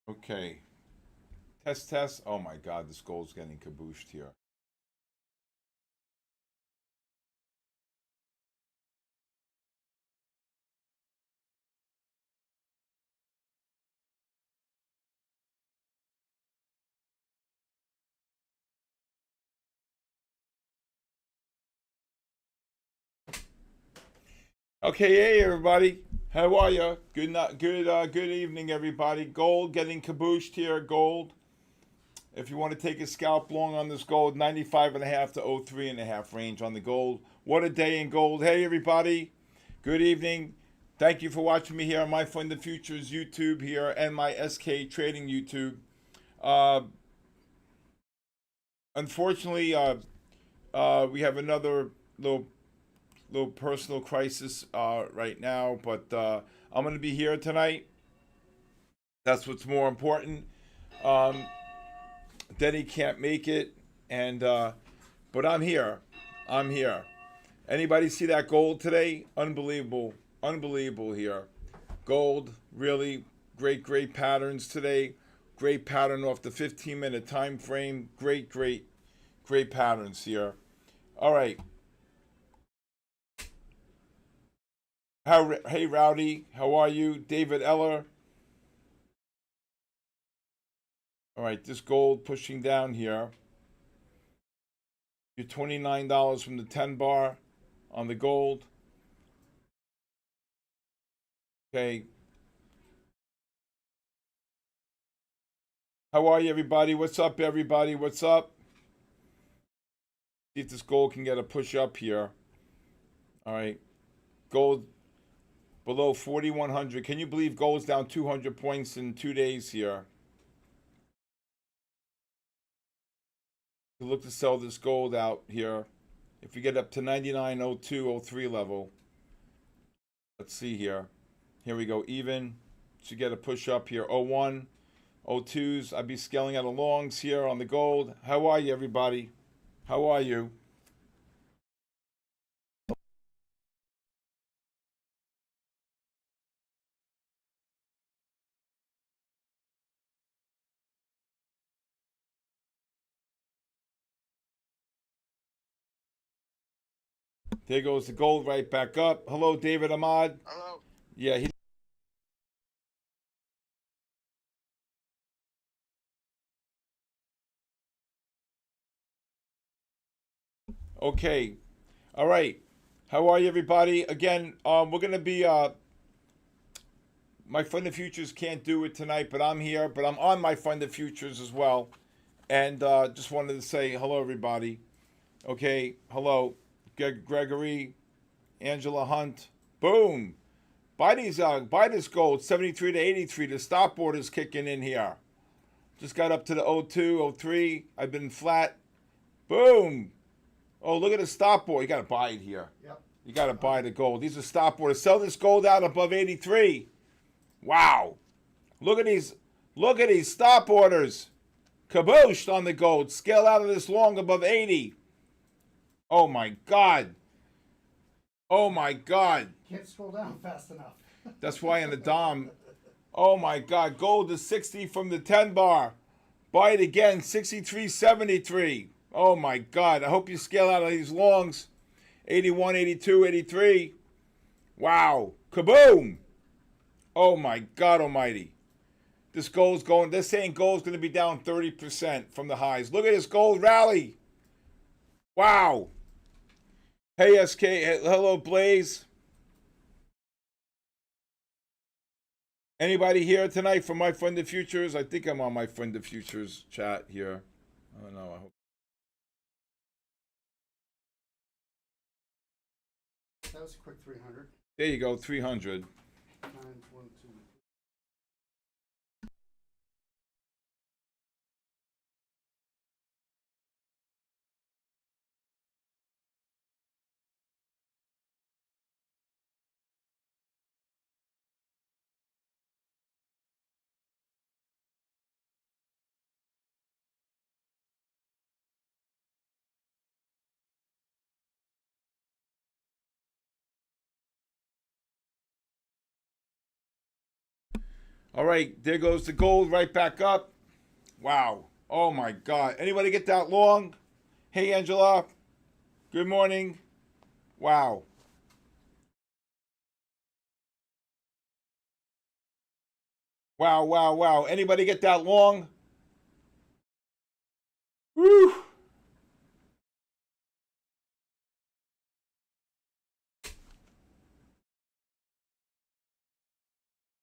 Okay. Test, test. Oh my God, this goal's getting kabooshed here. Okay, hey everybody. How are you? Good evening, everybody. Gold getting kabooshed here. Gold. If you want to take a scalp long on this gold, 95.5 to 03.5 range on the gold. What a day in gold. Hey everybody. Good evening. Thank you for watching me here on my Fund the Futures YouTube here and my SK Trading YouTube. Uh, Unfortunately, we have another little personal crisis right now, but I'm going to be here tonight. That's what's more important. Um, Denny can't make it, and but I'm here. I'm here. Anybody see that gold today? Unbelievable, unbelievable here. Gold, really great patterns today. Great pattern off the 15-minute time frame. Great patterns here. All right. Hey, Rowdy, how are you? David Eller. All right, this gold pushing down here. You're $29 from the 10 bar on the gold. Okay. How are you, everybody? What's up, everybody? What's up? See if this gold can get a push up here. All right. Gold below 4,100. Can you believe gold's down 200 points in 2 days here? You look to sell this gold out here. If we get up to 99.0203 level, let's see here. Here we go. Even. Should get a push up here. 01, 02s. I'd be scaling out of longs here on the gold. How are you, everybody? How are you? There goes the gold right back up. Hello, David Ahmad. Hello. Yeah, he. Okay. All right. How are you, everybody? Again, we're gonna be. My Fund of Futures can't do it tonight, but I'm here. But I'm on my Fund of Futures as well, and just wanted to say hello, everybody. Okay. Hello, Gregory, Angela Hunt. Boom. Buy this gold 73 to 83. The stop order's kicking in here. Just got up to the 02, 03. I've been flat. Boom. Oh, look at the stop order. You got to buy it here. Yep. You got to buy the gold. These are stop orders. Sell this gold out above 83. Wow. Look at these. Look at these stop orders. Kabooshed on the gold. Scale out of this long above 80. Oh my God. Oh my God. Can't scroll down fast enough. That's why in the Dom. Oh my God. Gold is 60 from the 10 bar. Buy it again. 63.73. Oh my God. I hope you scale out of these longs. 81, 82, 83. Wow. Kaboom. Oh my God almighty. This gold's going, they're saying gold's going to be down 30% from the highs. Look at this gold rally. Wow. Hey, SK. Hello, Blaze. Anybody here tonight from My Fund of Futures? I think I'm on My Fund of Futures chat here. I don't know. I hope. That was a quick 300. There you go, 300. 912. All right, there goes the gold right back up. Wow. Oh my God. Anybody get that long? Hey, Angela. Good morning. Wow. Wow, wow, wow. Anybody get that long? Woo.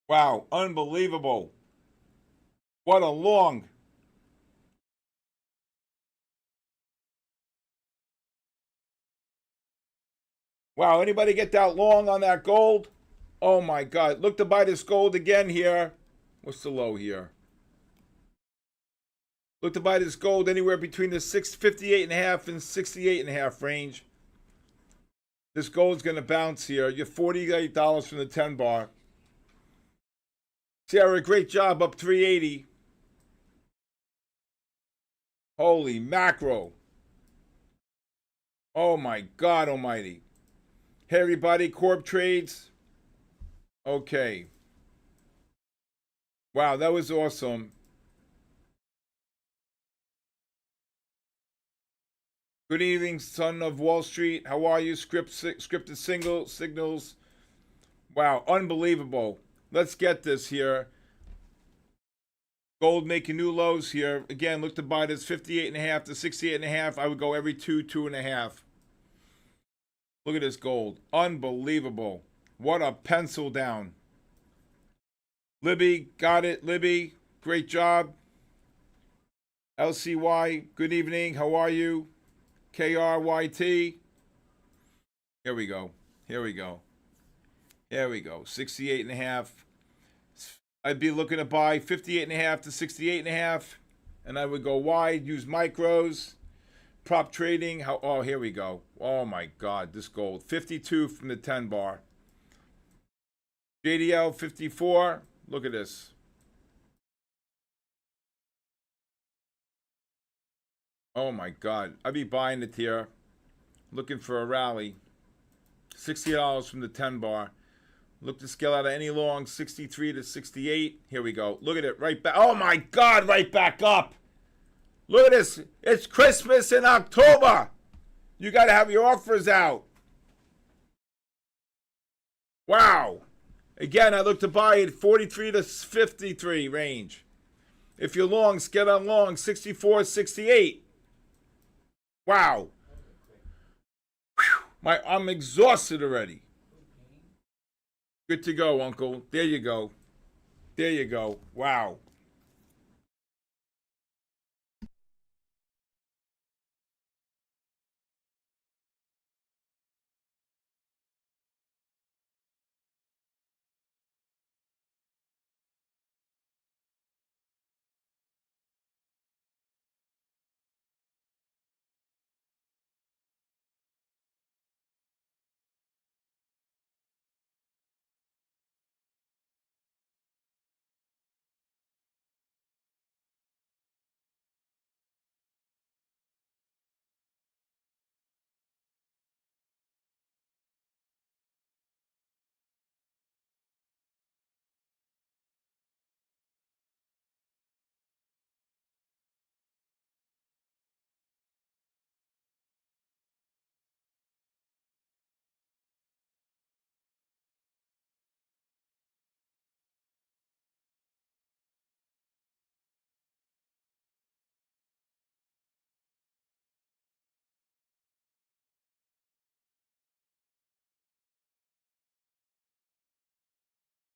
Wow. Unbelievable. What a long. Wow. Anybody get that long on that gold? Oh my God. Look to buy this gold again here. What's the low here? Look to buy this gold anywhere between the 658.5 and 68.5 range. This gold's going to bounce here. You're $48 from the 10 bar. Sarah, great job, up 380. Holy macro. Oh my God almighty. Hey everybody, Corp Trades. Okay. Wow, that was awesome. Good evening, son of Wall Street. How are you? Scripted signals. Wow, unbelievable. Let's get this here. Gold making new lows here. Again, look to buy this 58.5 to 68.5. I would go every 2.5. Look at this gold. Unbelievable. What a pencil down. Libby, got it. Libby, great job. LCY, good evening. How are you? KRYT. Here we go. Here we go. 68.5. I'd be looking to buy 58.5 to 68.5. And I would go wide, use micros. Prop trading. Oh, here we go. Oh my God, this gold. 52 from the 10 bar. JDL 54. Look at this. Oh my God. I'd be buying it here. Looking for a rally. $60 from the 10 bar. Look to scale out of any long. 63 to 68. Here we go. Look at it right back. Oh my God, right back up. Look at this. It's Christmas in October. You got to have your offers out. Wow. Again, I look to buy it 43 to 53 range. If you're long, get on long 64, 68. Wow. Whew. I'm exhausted already. Good to go, Uncle. There you go. There you go. Wow.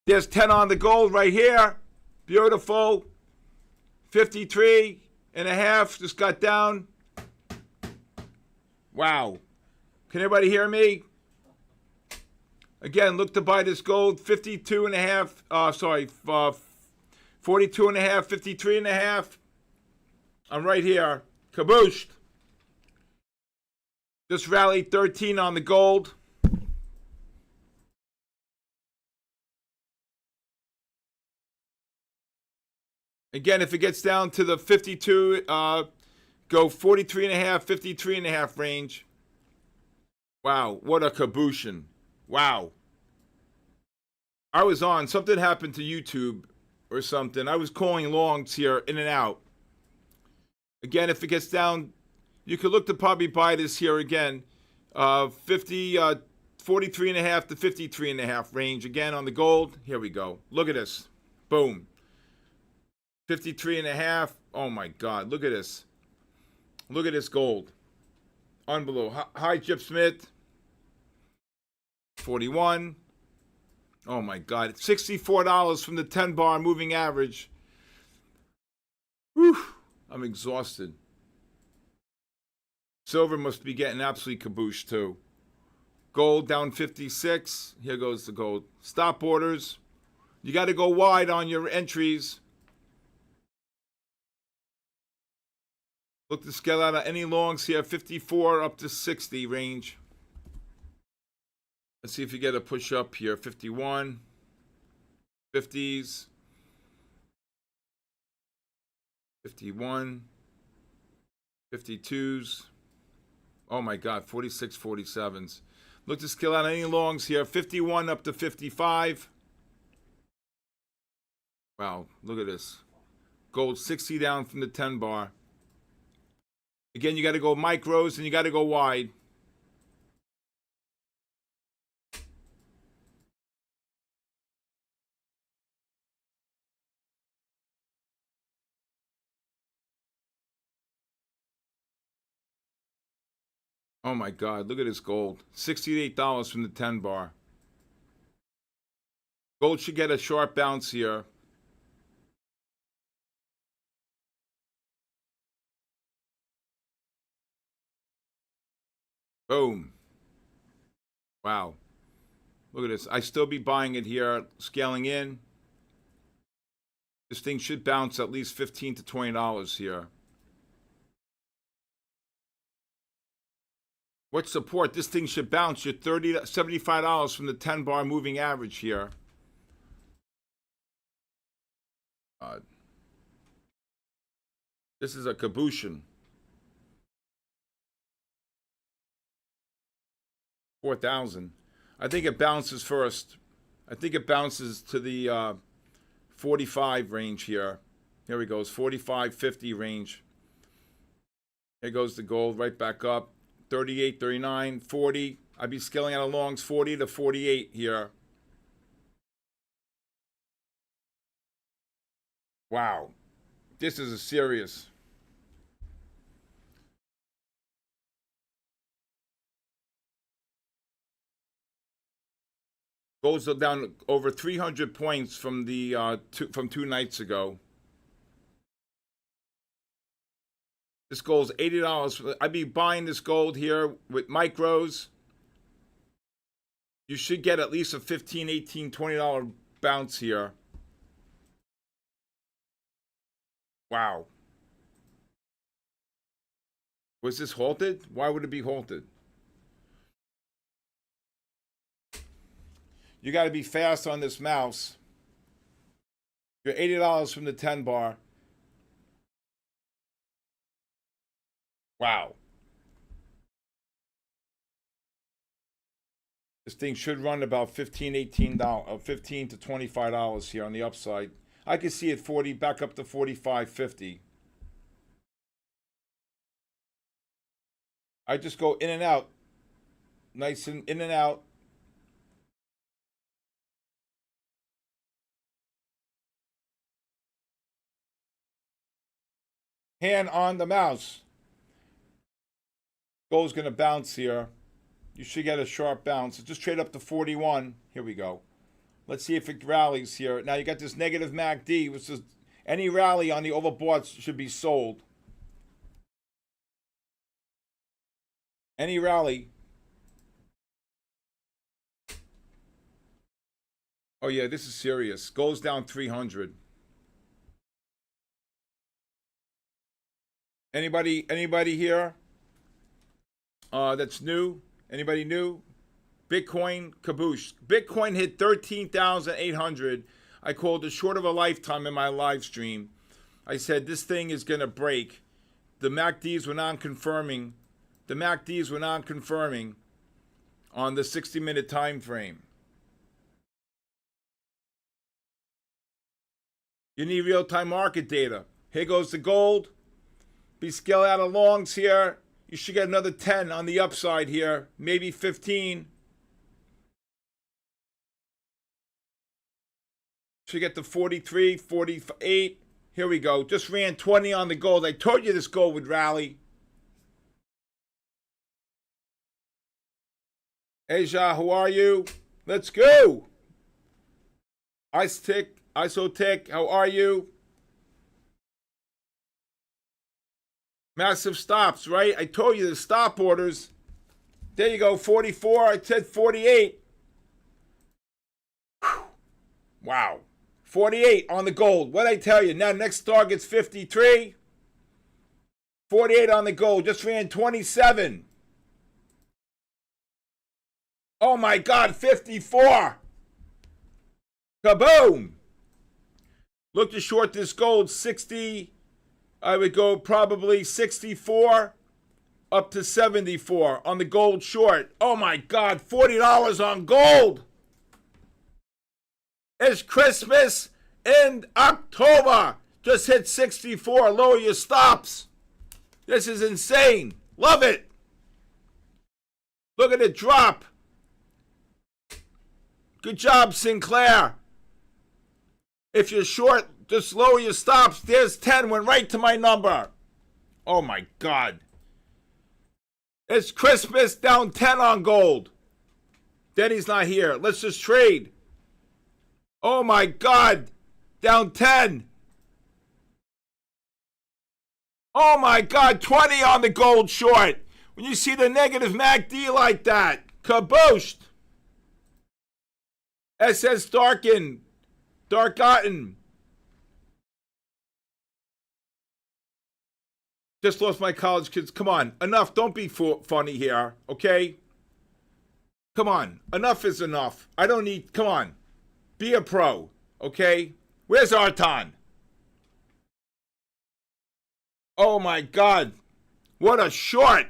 There's 10 on the gold right here. Beautiful. 53.5. Just got down. Wow. Can everybody hear me? Again, look to buy this gold. 42.5. 42.5. 53.5. I'm right here. Kabooshed. Just rallied 13 on the gold. Again, if it gets down to the 52, go 43.5, 53.5 range. Wow, what a kabooshin. Wow. I was on. Something happened to YouTube or something. I was calling longs here, in and out. Again, if it gets down, you could look to probably buy this here again. 43 and a half to 53 and a half range. Again, on the gold. Here we go. Look at this. Boom. 53 and a half. Oh my God. Look at this. Look at this gold. Unbelievable. Hi, Chip Smith. 41. Oh my God. $64 from the 10 bar moving average. Whew. I'm exhausted. Silver must be getting absolutely caboose too. Gold down 56. Here goes the gold. Stop orders. You got to go wide on your entries. Look to scale out of any longs here. 54 up to 60 range. Let's see if you get a push up here. 51. 50s. 51. 52s. Oh my God. 46, 47s. Look to scale out any longs here. 51 up to 55. Wow, look at this. Gold 60 down from the 10 bar. Again, you got to go micros and you got to go wide. Oh my God, look at this gold. $68 from the 10 bar. Gold should get a sharp bounce here. Boom. Wow. Look at this. I still be buying it here, scaling in. This thing should bounce at least $15 to $20 here. What support? This thing should bounce. You're $30 to $75 from the 10 bar moving average here. This is a caboose. 4,000. I think it bounces first. I think it bounces to the 45 range here. Here we go. 45, 50 range. Here goes the gold right back up. 38, 39, 40. I'd be scaling out of longs 40 to 48 here. Wow. This is a serious. Gold's down over 300 points from the from 2 nights ago. This gold's $80. I'd be buying this gold here with micros. You should get at least a $15, $18, $20 bounce here. Wow. Was this halted? Why would it be halted? You got to be fast on this mouse. You're $80 from the 10 bar. Wow. This thing should run about $15, $18, $15 to $25 here on the upside. I can see it 40 back up to 45, 50. I just go in and out. Nice and in and out. Hand on the mouse. Gold's going to bounce here. You should get a sharp bounce. Just trade up to 41. Here we go. Let's see if it rallies here. Now you got this negative MACD, which is any rally on the overbought should be sold. Any rally. Oh yeah, this is serious. Goes down 300. Anybody here? That's new? Anybody new? Bitcoin caboose. Bitcoin hit 13,800. I called it short of a lifetime in my live stream. I said this thing is going to break. The MACDs were non-confirming. The MACDs were non-confirming on the 60-minute time frame. You need real-time market data. Here goes the gold. Be scale out of longs here. You should get another 10 on the upside here, maybe 15. Should get to 43, 48. Here we go. Just ran 20 on the gold. I told you this gold would rally. Asia, how are you? Let's go. Isotick, how are you? Massive stops, right? I told you the stop orders. There you go, 44. I said 48. Whew. Wow. 48 on the gold. What'd I tell you? Now, next target's 53. 48 on the gold. Just ran 27. Oh my God, 54. Kaboom. Look to short this gold, 60. I would go probably 64 up to 74 on the gold short. Oh my God, $40 on gold. It's Christmas in October. Just hit 64. Lower your stops. This is insane. Love it. Look at it drop. Good job, Sinclair. If you're short, just lower your stops. There's 10. Went right to my number. Oh, my God. It's Christmas, down 10 on gold. Denny's not here. Let's just trade. Oh, my God. Down 10. Oh, my God. 20 on the gold short. When you see the negative MACD like that, kabooshed. SS Darken. Darkotten. Just lost my college kids. Come on. Enough. Don't be funny here. Okay? Come on. Enough is enough. I don't need. Come on. Be a pro. Okay? Where's Arton? Oh my God. What a short.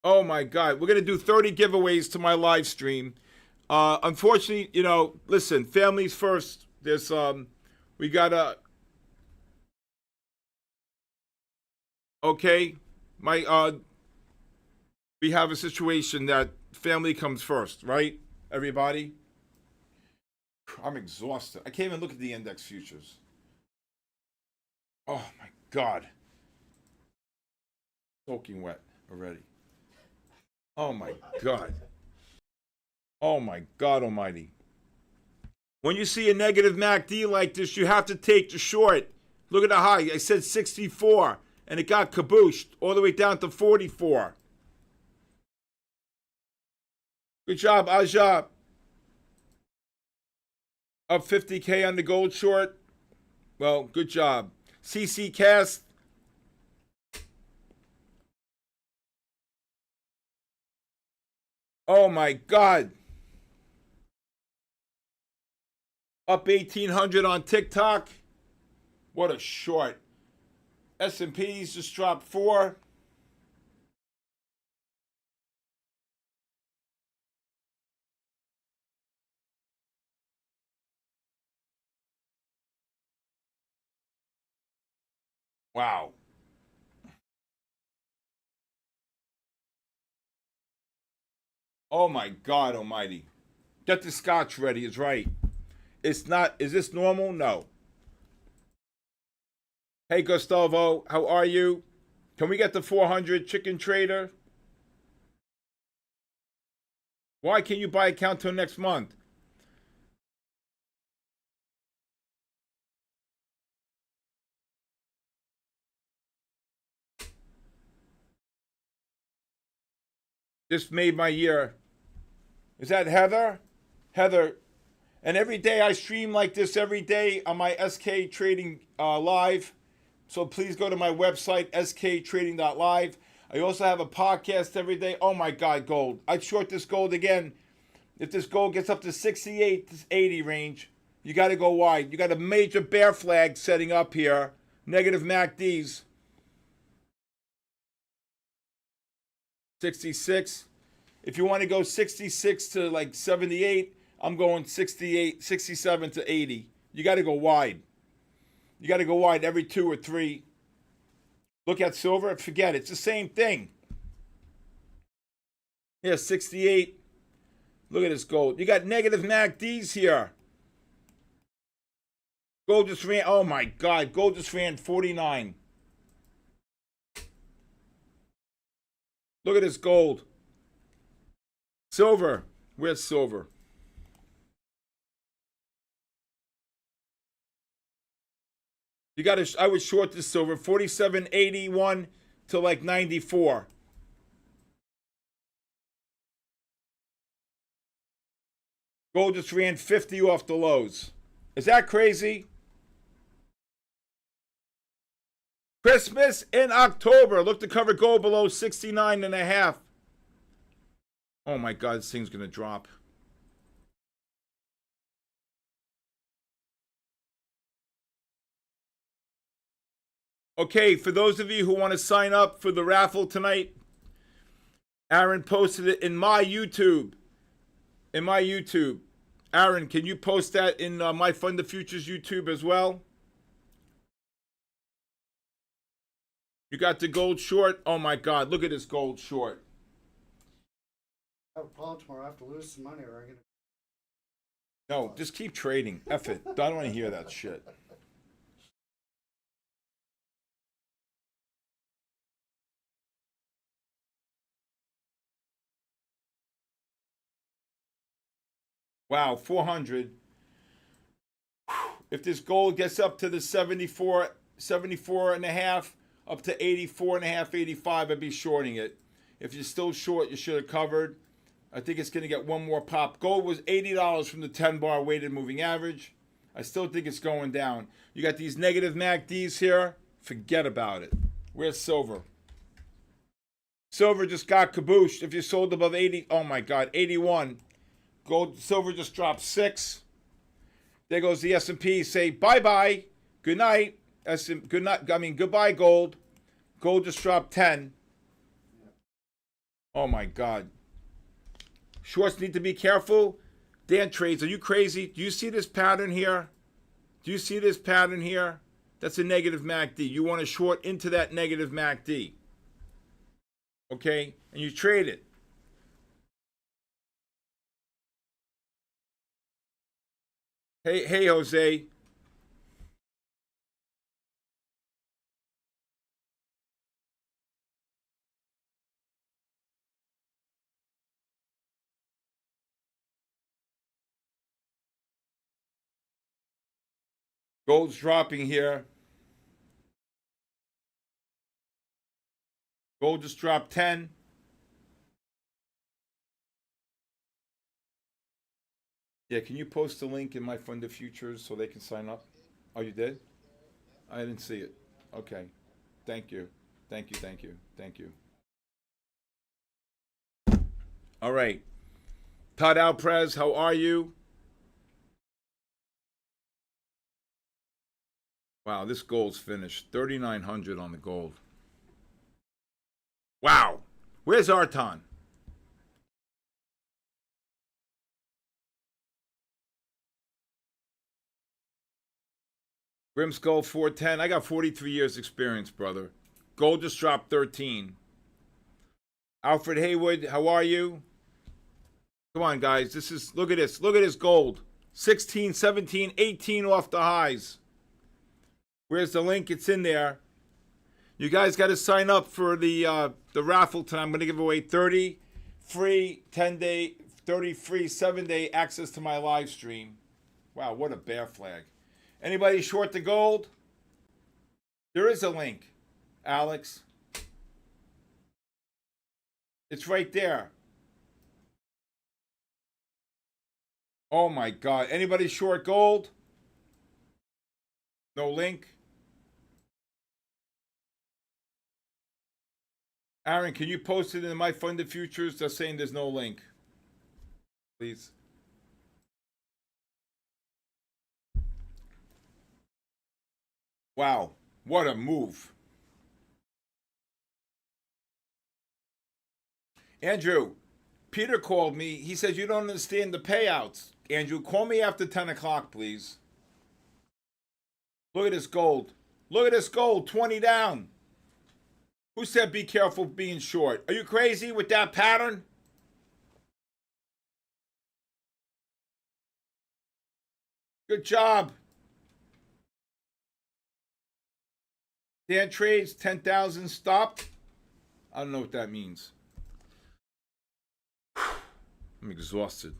Oh my God. We're going to do 30 giveaways to my live stream. Unfortunately, listen, families first. There's, we got okay. We have a situation that family comes first, right? Everybody? I'm exhausted. I can't even look at the index futures. Oh my God. Soaking wet already. Oh my God. Oh my God almighty. When you see a negative MACD like this, you have to take the short. Look at the high. I said 64, and it got kabooshed all the way down to 44. Good job, Aja. Up 50K on the gold short. Well, good job. CC Cast. Oh my God. Up 1,800 on TikTok. What a short. S&Ps just dropped 4. Wow. Oh my God almighty. Get the scotch ready is right. It's not, is this normal? No. Hey Gustavo, how are you? Can we get the 400 chicken trader? Why can't you buy account till next month? This made my year. Is that Heather? Heather. And every day I stream like this every day on my SK Trading Live. So please go to my website, sktrading.live. I also have a podcast every day. Oh my God, gold. I'd short this gold again. If this gold gets up to 68 to 80 range, you got to go wide. You got a major bear flag setting up here. Negative MACDs. 66. If you want to go 66 to like 78, I'm going 68, 67 to 80. You got to go wide. You got to go wide every 2 or 3. Look at silver. Forget it. It's the same thing. Yeah, 68. Look at this gold. You got negative MACDs here. Gold just ran. Oh my God. Gold just ran 49. Look at this gold. Silver. Where's silver? You got to. I would short this silver 47.81 to like 94. Gold just ran 50 off the lows. Is that crazy? Christmas in October. Look to cover gold below 69.5. Oh my God, this thing's going to drop. Okay, for those of you who want to sign up for the raffle tonight, Aaron posted it in my YouTube. Aaron, can you post that in my Fund the Futures YouTube as well? You got the gold short. Oh my God, look at this gold short. I have a problem tomorrow. I have to lose some money or I'm going to. No, just keep trading. F it. I don't want to hear that shit. Wow, 400. If this gold gets up to the 74 and a half, up to 84 and a half, 85, I'd be shorting it. If you're still short, you should have covered. I think it's going to get one more pop. Gold was $80 from the 10-bar weighted moving average. I still think it's going down. You got these negative MACDs here. Forget about it. Where's silver? Silver just got kabooshed. If you sold above 80, oh my God, 81. Gold, silver just dropped 6. There goes the S&P. Say bye-bye. Good night. Good night. I mean, goodbye, gold. Gold just dropped 10. Oh, my God. Shorts need to be careful. Dan trades. Are you crazy? Do you see this pattern here? Do you see this pattern here? That's a negative MACD. You want to short into that negative MACD. Okay? And you trade it. Hey, Jose. Gold's dropping here. Gold just dropped 10. Yeah, can you post the link in my Fund of Futures so they can sign up? Oh, you did? I didn't see it. Okay. Thank you. Thank you. All right. Todd Alprez, how are you? Wow, this gold's finished. 3,900 on the gold. Wow. Where's Arton? Grimskull 410. I got 43 years experience, brother. Gold just dropped 13. Alfred Haywood, how are you? Come on, guys. Look at this. Look at this gold. 16, 17, 18 off the highs. Where's the link? It's in there. You guys got to sign up for the raffle tonight. I'm going to give away 30 free 10-day, 30 free 7-day access to my live stream. Wow, what a bear flag. Anybody short the gold? There is a link, Alex. It's right there. Oh my God. Anybody short gold? No link? Aaron, can you post it in my funded futures? They're saying there's no link. Please. Wow, what a move. Andrew, Peter called me. He says, you don't understand the payouts. Andrew, call me after 10 o'clock, please. Look at this gold. Look at this gold, 20 down. Who said be careful being short? Are you crazy with that pattern? Good job. Dan trades 10,000 stopped. I don't know what that means. I'm exhausted.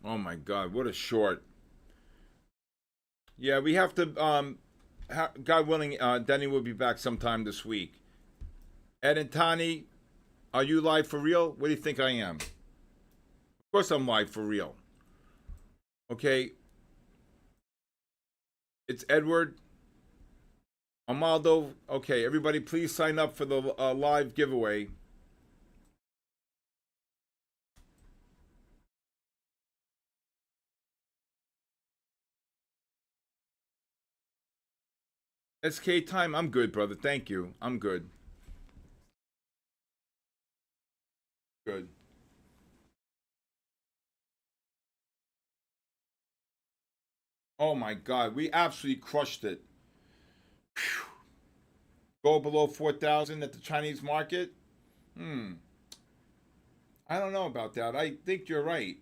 Oh my God, what a short. Yeah, we have to, God willing, Denny will be back sometime this week. Ed and Tani, are you live for real? What do you think I am? Of course I'm live for real. Okay. It's Edward. Amaldo. Okay, everybody please sign up for the live giveaway. SK time, I'm good, brother. Thank you. I'm good. Good. Oh my God, we absolutely crushed it. Whew. Go below 4,000 at the Chinese market? I don't know about that. I think you're right.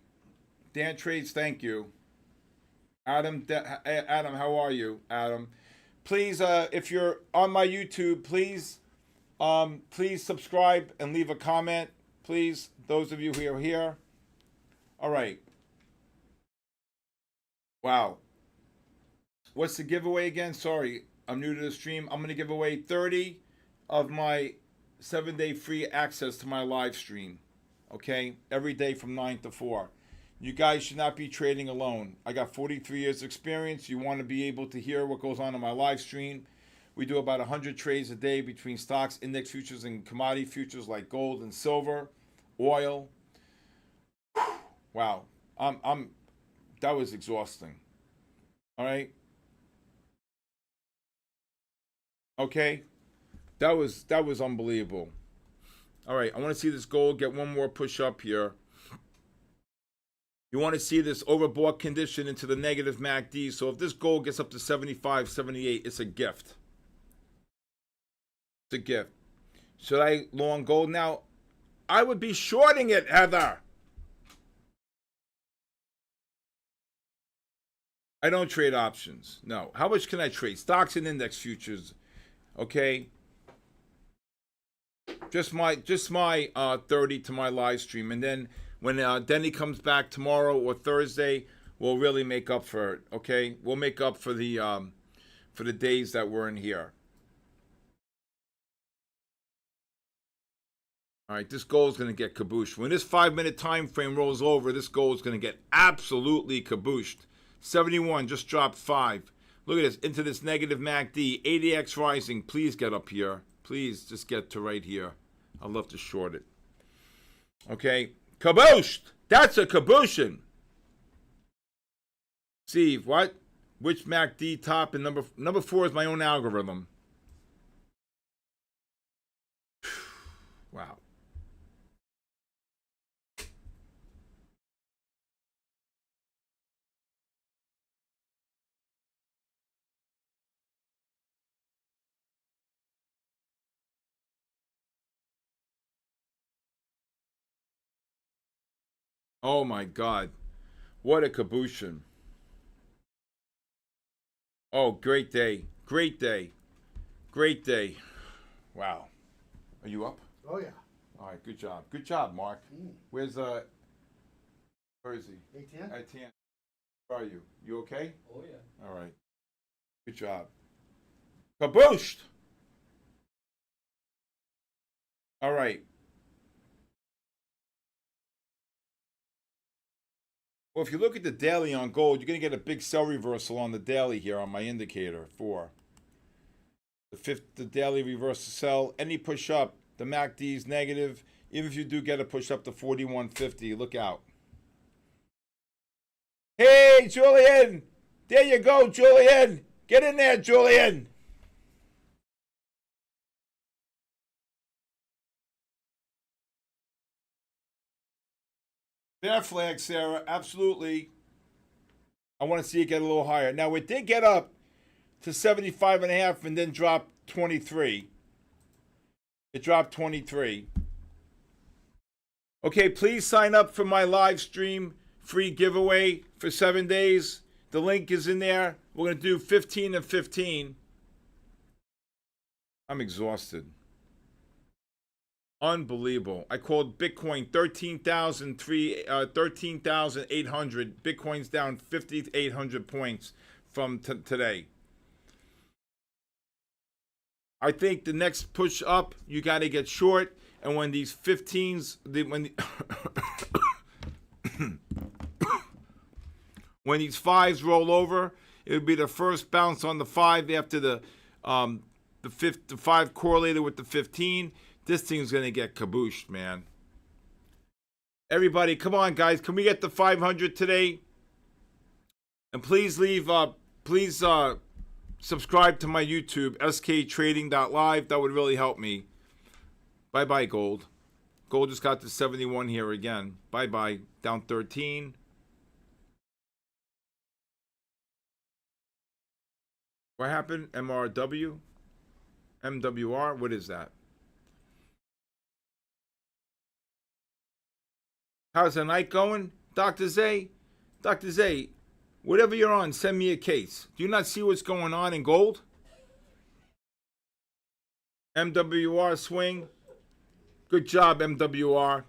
Dan Trades, thank you. Adam, how are you? Adam, please, if you're on my YouTube, please subscribe and leave a comment. Please, those of you who are here. All right. Wow. What's the giveaway again? Sorry, I'm new to the stream. I'm going to give away 30 of my 7-day free access to my live stream. Okay? Every day from 9 to 4. You guys should not be trading alone. I got 43 years experience. You want to be able to hear what goes on in my live stream. We do about 100 trades a day between stocks, index futures, and commodity futures like gold and silver, oil. Wow. That was exhausting. All right? Okay? That was unbelievable. All right, I want to see this gold get one more push up here. You want to see this overbought condition into the negative MACD. So if this gold gets up to 75, 78, it's a gift. It's a gift. Should I long gold now? I would be shorting it, Heather. I don't trade options. No. How much can I trade? Stocks and index futures. Okay. Just my 30 to my live stream, and then when Denny comes back tomorrow or Thursday, we'll really make up for it. Okay, we'll make up for the days that we're in here. All right, this goal is going to get kabooshed. When this 5-minute time frame rolls over, this goal is going to get absolutely kabooshed. 71 just dropped 5. Look at this, into this negative MACD. ADX rising. Please get up here. Please just get to right here. I'd love to short it. Okay. Kabooshed. That's a kabooshin. Steve, what? Which MACD top and number 4 is my own algorithm. Wow. Oh my God. What a kabooshin. Oh, great day. Great day. Great day. Wow. Are you up? Oh, yeah. All right, good job. Good job, Mark. Where is he? ATM? At 10. How are you? You okay? Oh, yeah. All right. Good job. Kabooshed! All right. Well, if you look at the daily on gold, you're going to get a big sell reversal on the daily here on my indicator. The daily reversal sell. Any push up, the MACD is negative. Even if you do get a push up to 4150, look out. Hey, Julian! There you go, Julian! Get in there, Julian! Bear flag, Sarah. Absolutely. I want to see it get a little higher. Now, it did get up to 75.5 and then dropped 23. It dropped 23. Okay, please sign up for my live stream free giveaway for 7 days. The link is in there. We're going to do 15 and 15. I'm exhausted. Unbelievable. I called Bitcoin 13,800. Bitcoin's down 5,800 points from today. I think the next push up, you got to get short. And when these 15s, when these 5s roll over, it would be the first bounce on the 5 after the 5 correlated with the 15. This thing's going to get kabooshed, man. Everybody, come on, guys. Can we get the 500 today? And please subscribe to my YouTube, sktrading.live. That would really help me. Bye-bye, gold. Gold just got to 71 here again. Bye-bye. Down 13. What happened? MRW? MWR? What is that? How's the night going? Dr. Zay? Dr. Zay, whatever you're on, send me a case. Do you not see what's going on in gold? MWR swing. Good job, MWR.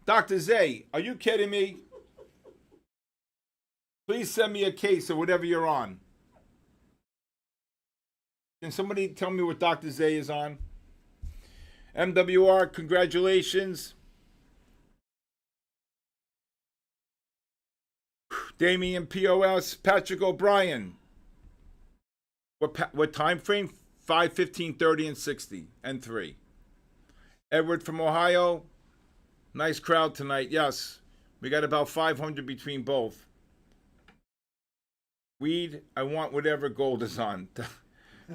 Dr. Zay, are you kidding me? Please send me a case of whatever you're on. Can somebody tell me what Dr. Zay is on? MWR, congratulations. Damien POS, Patrick O'Brien. What time frame? 5, 15, 30, and 60, and 3. Edward from Ohio. Nice crowd tonight. Yes, we got about 500 between both. Weed, I want whatever gold is on.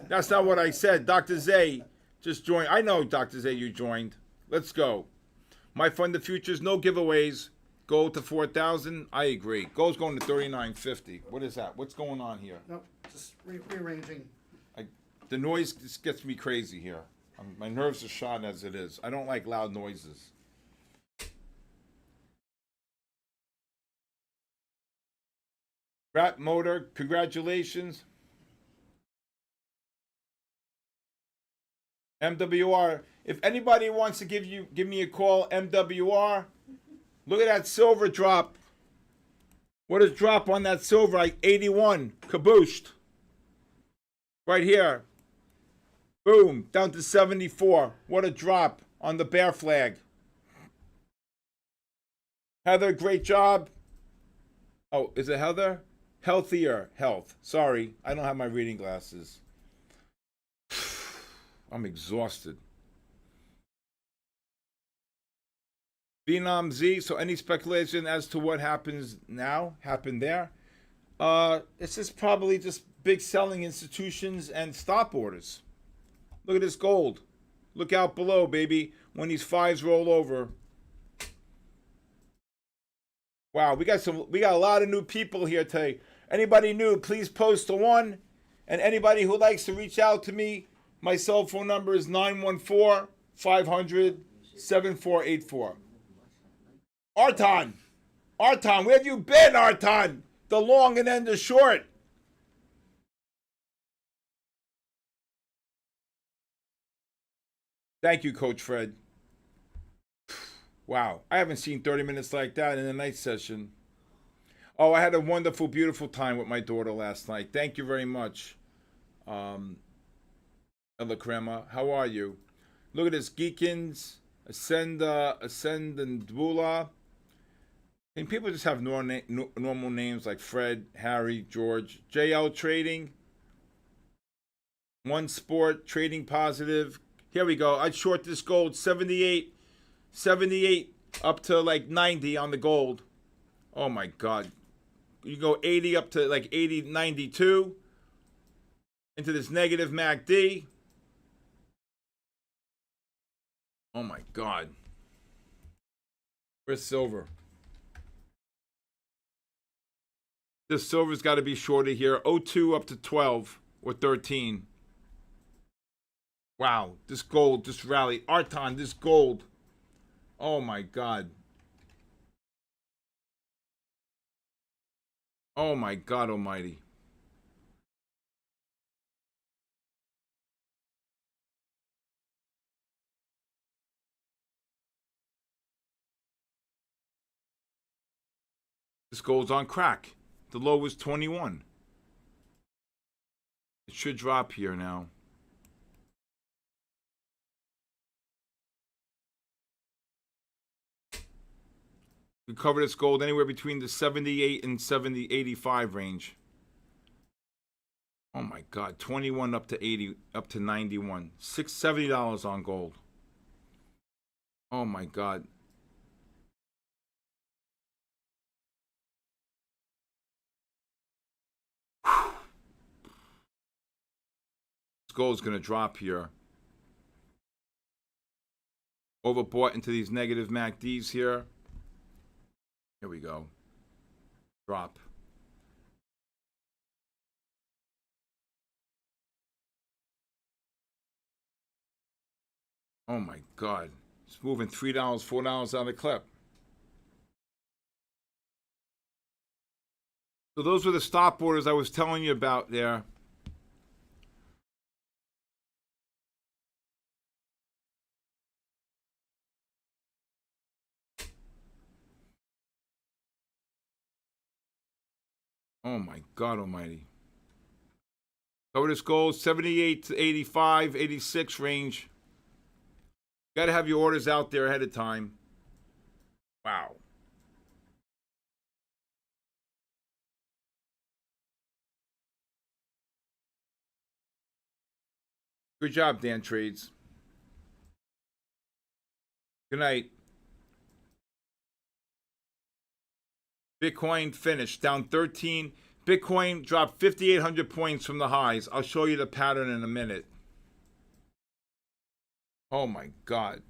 That's not what I said. Dr. Zay just joined. I know, Dr. Zay, you joined. Let's go. My fund the futures, no giveaways. Gold to 4,000. I agree. Gold's going to 39.50. What is that? What's going on here? Nope, just rearranging. The noise just gets me crazy here. My nerves are shot as it is. I don't like loud noises. Rat Motor, congratulations. MWR, if anybody wants to give me a call, MWR. Look at that silver drop. What is drop on that silver? Like 81. Kabooshed. Right here. Boom. Down to 74. What a drop on the bear flag. Heather, great job. Oh, is it Heather? Healthier health. Sorry, I don't have my reading glasses. I'm exhausted. Phenom Z, so any speculation as to what happens now, happened there? It's just probably just big selling institutions and stop orders. Look at this gold. Look out below, baby, when these 5s roll over. Wow, we got a lot of new people here today. Anybody new, please post a 1. And anybody who likes to reach out to me, my cell phone number is 914-500-7484. Arton, where have you been, Arton? The long and then the short. Thank you, Coach Fred. Wow, I haven't seen 30 minutes like that in a night session. Oh, I had a wonderful, beautiful time with my daughter last night. Thank you very much, um, Ella Crema. How are you? Look at this, Geekins, Ascend, and Dbula. And people just have normal names like Fred, Harry, George. JL Trading, One Sport, Trading Positive. Here we go. I'd short this gold 78 up to like 90 on the gold. Oh my God. You go 80 up to like 80, 92 into this negative MACD. Oh my God. Where's silver? This silver's got to be shorted here. 02 up to 12 or 13. Wow, this gold, this rally. Arton, this gold. Oh my God. Oh my God almighty. This gold's on crack. The low was 21. It should drop here now. We cover this gold anywhere between the 78 and 85 range. Oh my God, 21 up to 80, up to 91. $70 on gold. Oh my God. This gold's going to drop here. Overbought into these negative MACDs here. Here we go. Drop. Oh my God. It's moving $3, $4 out of the clip. So those were the stop orders I was telling you about there. Oh my God almighty. Cover this gold, 78 to 85, 86 range. Got to have your orders out there ahead of time. Wow. Good job, Dan Trades. Good night. Bitcoin finished down 13. Bitcoin dropped 5,800 points from the highs. I'll show you the pattern in a minute. Oh my God.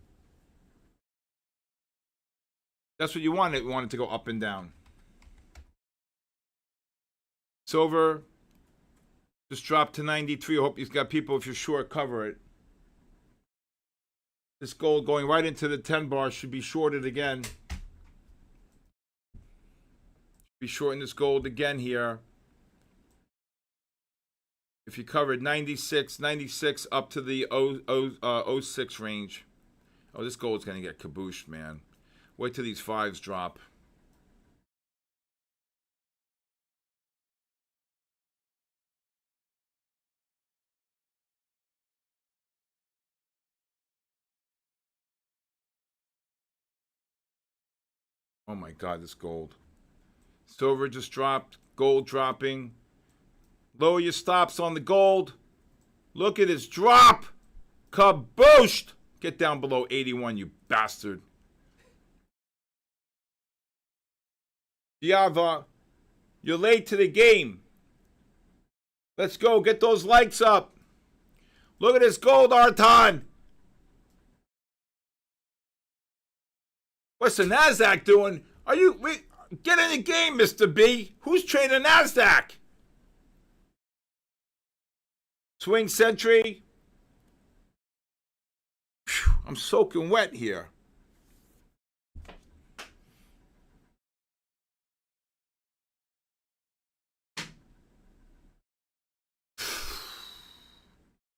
That's what you wanted. You wanted to go up and down. Silver just dropped to 93. I hope you've got people, if you're short, cover it. This gold going right into the 10 bar should be shorted again. Be shorting this gold again here. If you covered 96 up to the 06 range. Oh, this gold's going to get kabooshed, man. Wait till these fives drop. Oh my God, this gold. Silver just dropped. Gold dropping. Lower your stops on the gold. Look at this drop. Kabooshed. Get down below 81, you bastard. Diava, you're late to the game. Let's go. Get those likes up. Look at this gold, Arton. What's the NASDAQ doing? Get in the game, Mr. B. Who's trading NASDAQ? Swing Sentry. Whew, I'm soaking wet here.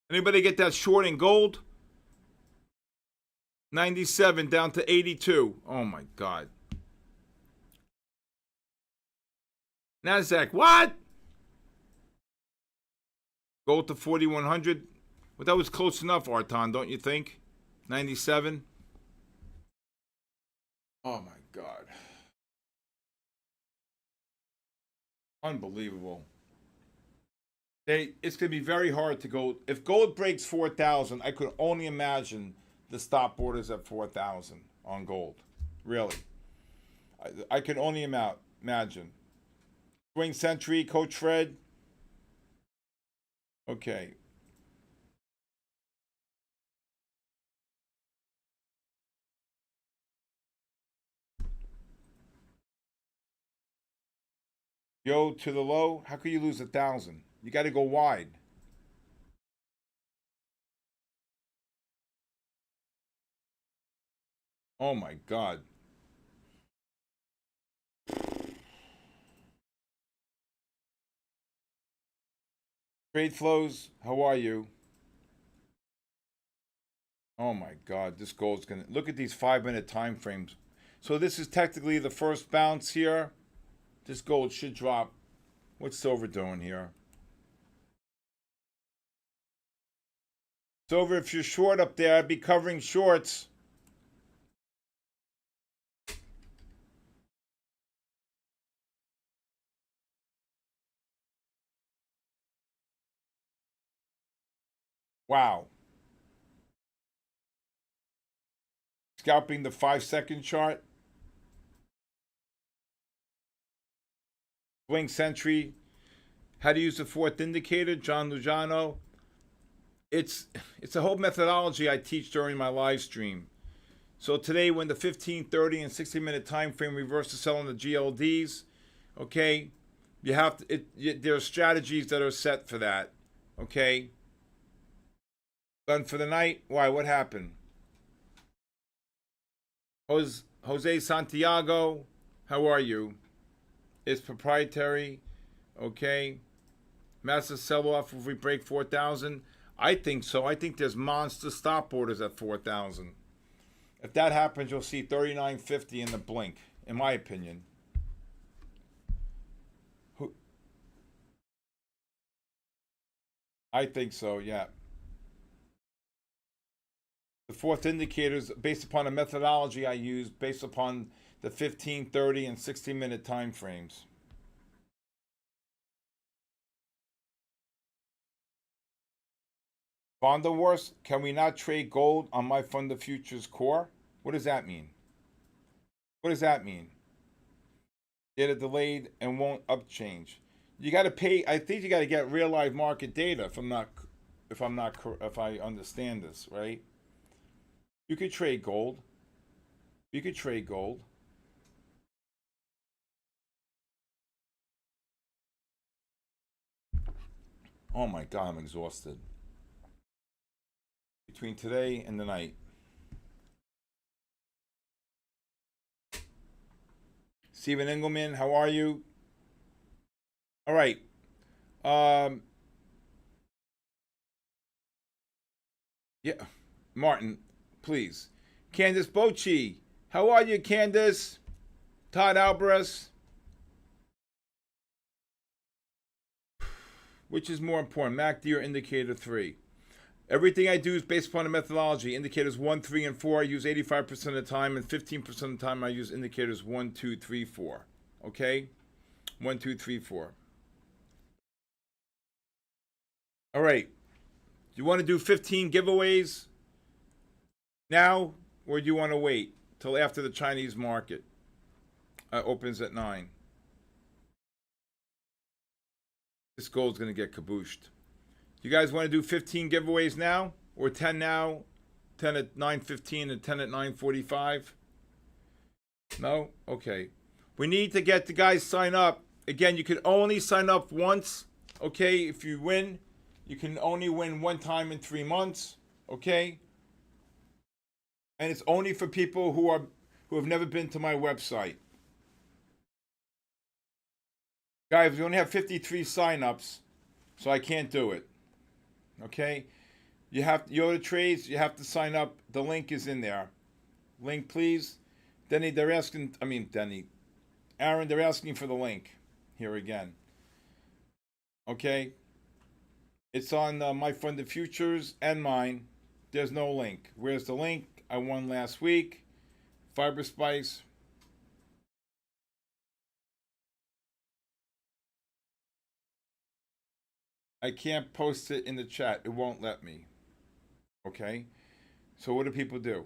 Anybody get that short in gold? 97 down to 82. Oh my God. NASDAQ, what? Gold to 4,100. Well, that was close enough, Arton, don't you think? 97. Oh my God. Unbelievable. It's going to be very hard to go. If gold breaks 4,000, I could only imagine the stop orders at 4,000 on gold. Really. I can only imagine. Swing Century, Coach Fred. Okay. Yo to the low. How could you lose 1,000? You got to go wide. Oh my God. Trade flows. How are you? Oh my God. This gold's gonna look at these 5-minute time frames. So this is technically the first bounce here. This gold should drop. What's silver doing here? Silver, if you're short up there, I'd be covering shorts. Wow. Scalping the 5-second chart. Swing Century. How to use the fourth indicator, John Lujano. It's a whole methodology I teach during my live stream. So today, when the 15, 30, and 60-minute time frame reverse to sell on the GLDs, okay, you have to. There are strategies that are set for that, okay. Done for the night. Why? What happened? Jose Santiago, how are you? It's proprietary, okay. Massive sell-off if we break 4,000. I think so. I think there's monster stop orders at 4,000. If that happens, you'll see 39.50 in the blink, in my opinion. I think so, yeah. The fourth indicator is based upon a methodology I use based upon the 15, 30, and 60-minute time frames. Bond wars, can we not trade gold on my fund of futures core? What does that mean? What does that mean? Get it delayed and won't upchange. You got to pay. I think you got to get real live market data. If I understand this right, you could trade gold. You could trade gold. Oh my God, I'm exhausted. Between today and the night. Stephen Engelman, how are you? All right. Yeah, Martin, please. Candace Bochi, how are you, Candace? Todd Alvarez. Which is more important, MACD or indicator 3? Everything I do is based upon a methodology. Indicators 1, 3, and 4 I use 85% of the time, and 15% of the time I use indicators 1, 2, 3, 4. Okay? 1, 2, 3, 4. All right. Do you want to do 15 giveaways now, or do you want to wait till after the Chinese market opens at 9? This gold's going to get kabooshed. You guys want to do 15 giveaways now, or 10 now, 10 at 9:15 and 10 at 9:45? No? Okay. We need to get the guys sign up. Again, you can only sign up once. Okay, if you win, you can only win one time in 3 months. Okay? And it's only for people who have never been to my website. Guys, we only have 53 sign-ups, so I can't do it. Okay? Yoda Trades, you have to sign up. The link is in there. Link, please. Aaron, they're asking for the link. here again. Okay? It's on my funded futures and mine. There's no link. Where's the link? I won last week. Fiber Spice. I can't post it in the chat. It won't let me. Okay? So what do people do?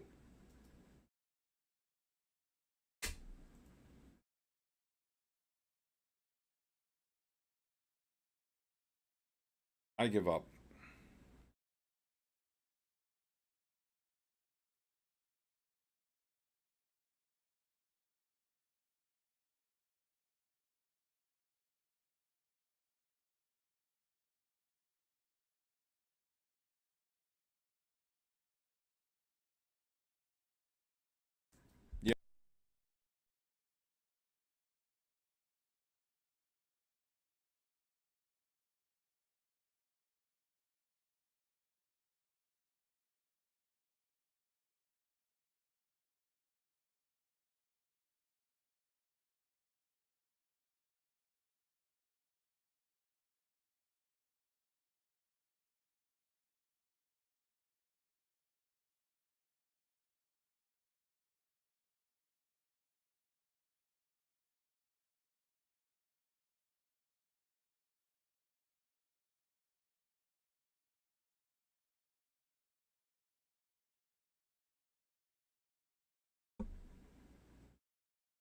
I give up. Yeah.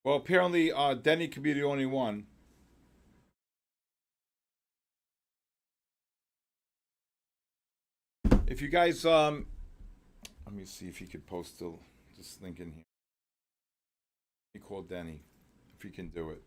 Well, apparently Denny could be the only one. If you guys let me see if you could post this link in here. Let me call Denny if he can do it.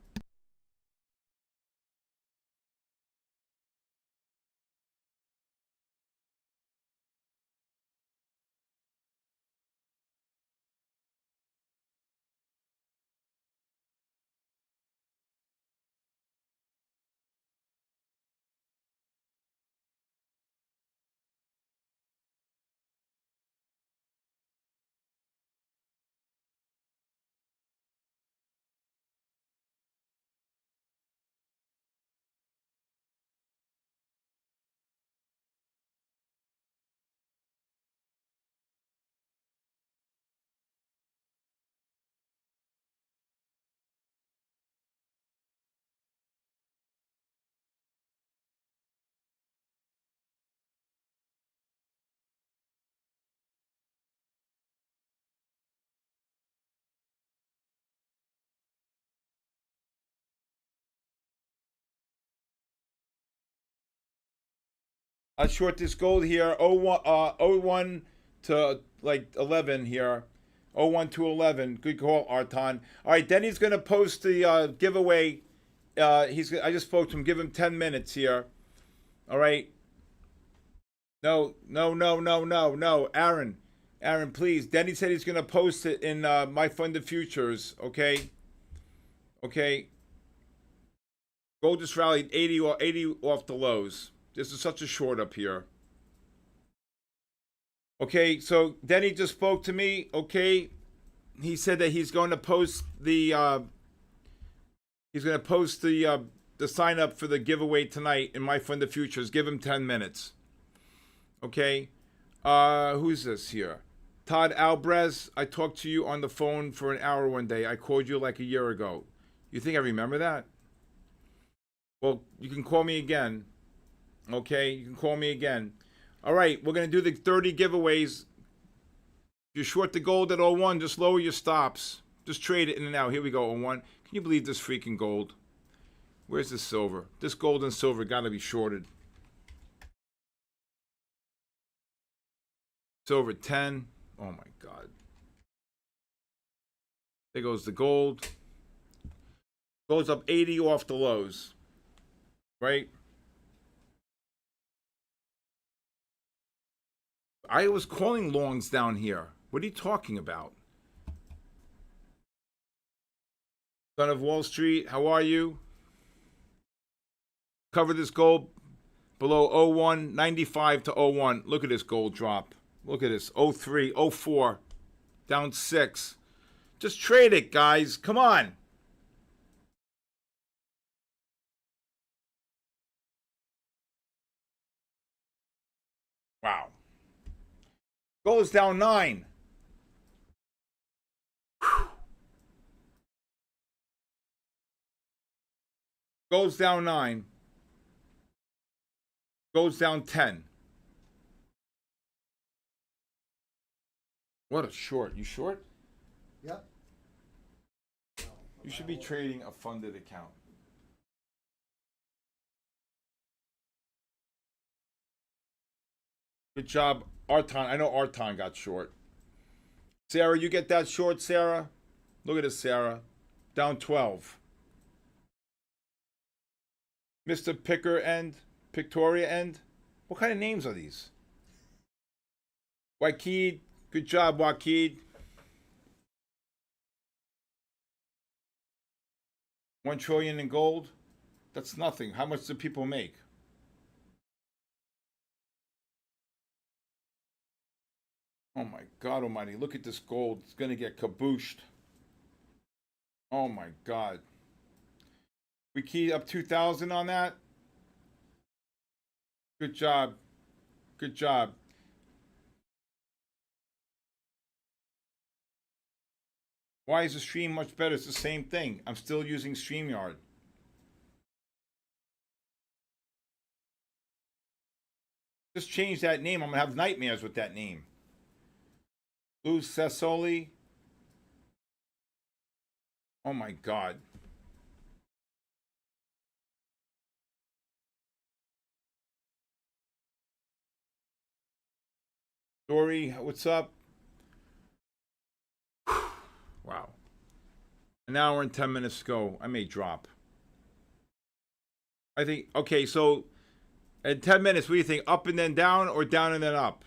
I'll short this gold here. 01 to like 11 here. 01 to 11. Good call, Arton. All right, Denny's going to post the giveaway. I just spoke to him. Give him 10 minutes here. All right. No, no, no, no, no, no. Aaron, please. Denny said he's going to post it in my funded futures. Okay. Okay. Gold just rallied 80 or 80 off the lows. This is such a short up here. Okay, so Denny just spoke to me. Okay, he said that he's going to post the the sign up for the giveaway tonight in my fund of futures. Give him 10 minutes. Okay, who's this here? Todd Albrez. I talked to you on the phone for an hour one day. I called you like a year ago. You think I remember that? Well, you can call me again. Okay, you can call me again. All right, we're going to do the 30 giveaways. If you're short the gold at 01, just lower your stops. Just trade it in and out. Here we go, 01. Can you believe this freaking gold? Where's this silver? This gold and silver got to be shorted. Silver 10. Oh my God. There goes the gold. Goes up 80 off the lows. Right? I was calling longs down here. What are you talking about? Son of Wall Street, how are you? Cover this gold below 01, 95 to 01. Look at this gold drop. Look at this, 03, 04, down 6. Just trade it, guys. Come on. Wow. Goes down 9. Goes down 9. Goes down 10. What a short. You short? Yep. You should be trading a funded account. Good job, Arton. I know Arton got short. Sarah, you get that short, Sarah? Look at this, Sarah. Down 12. Mr. Picker End, Pictoria End. What kind of names are these? Wakid, good job, Wakid. 1 trillion in gold. That's nothing. How much do people make? Oh my God almighty. Look at this gold. It's going to get kabooshed. Oh my God. We keyed up 2,000 on that. Good job. Good job. Why is the stream much better? It's the same thing. I'm still using StreamYard. Just change that name. I'm going to have nightmares with that name. Lou Sassoli. Oh my God. Dory, what's up? Wow. An hour and 10 minutes to go. I may drop. I think, okay, so in 10 minutes, what do you think? Up and then down or down and then up?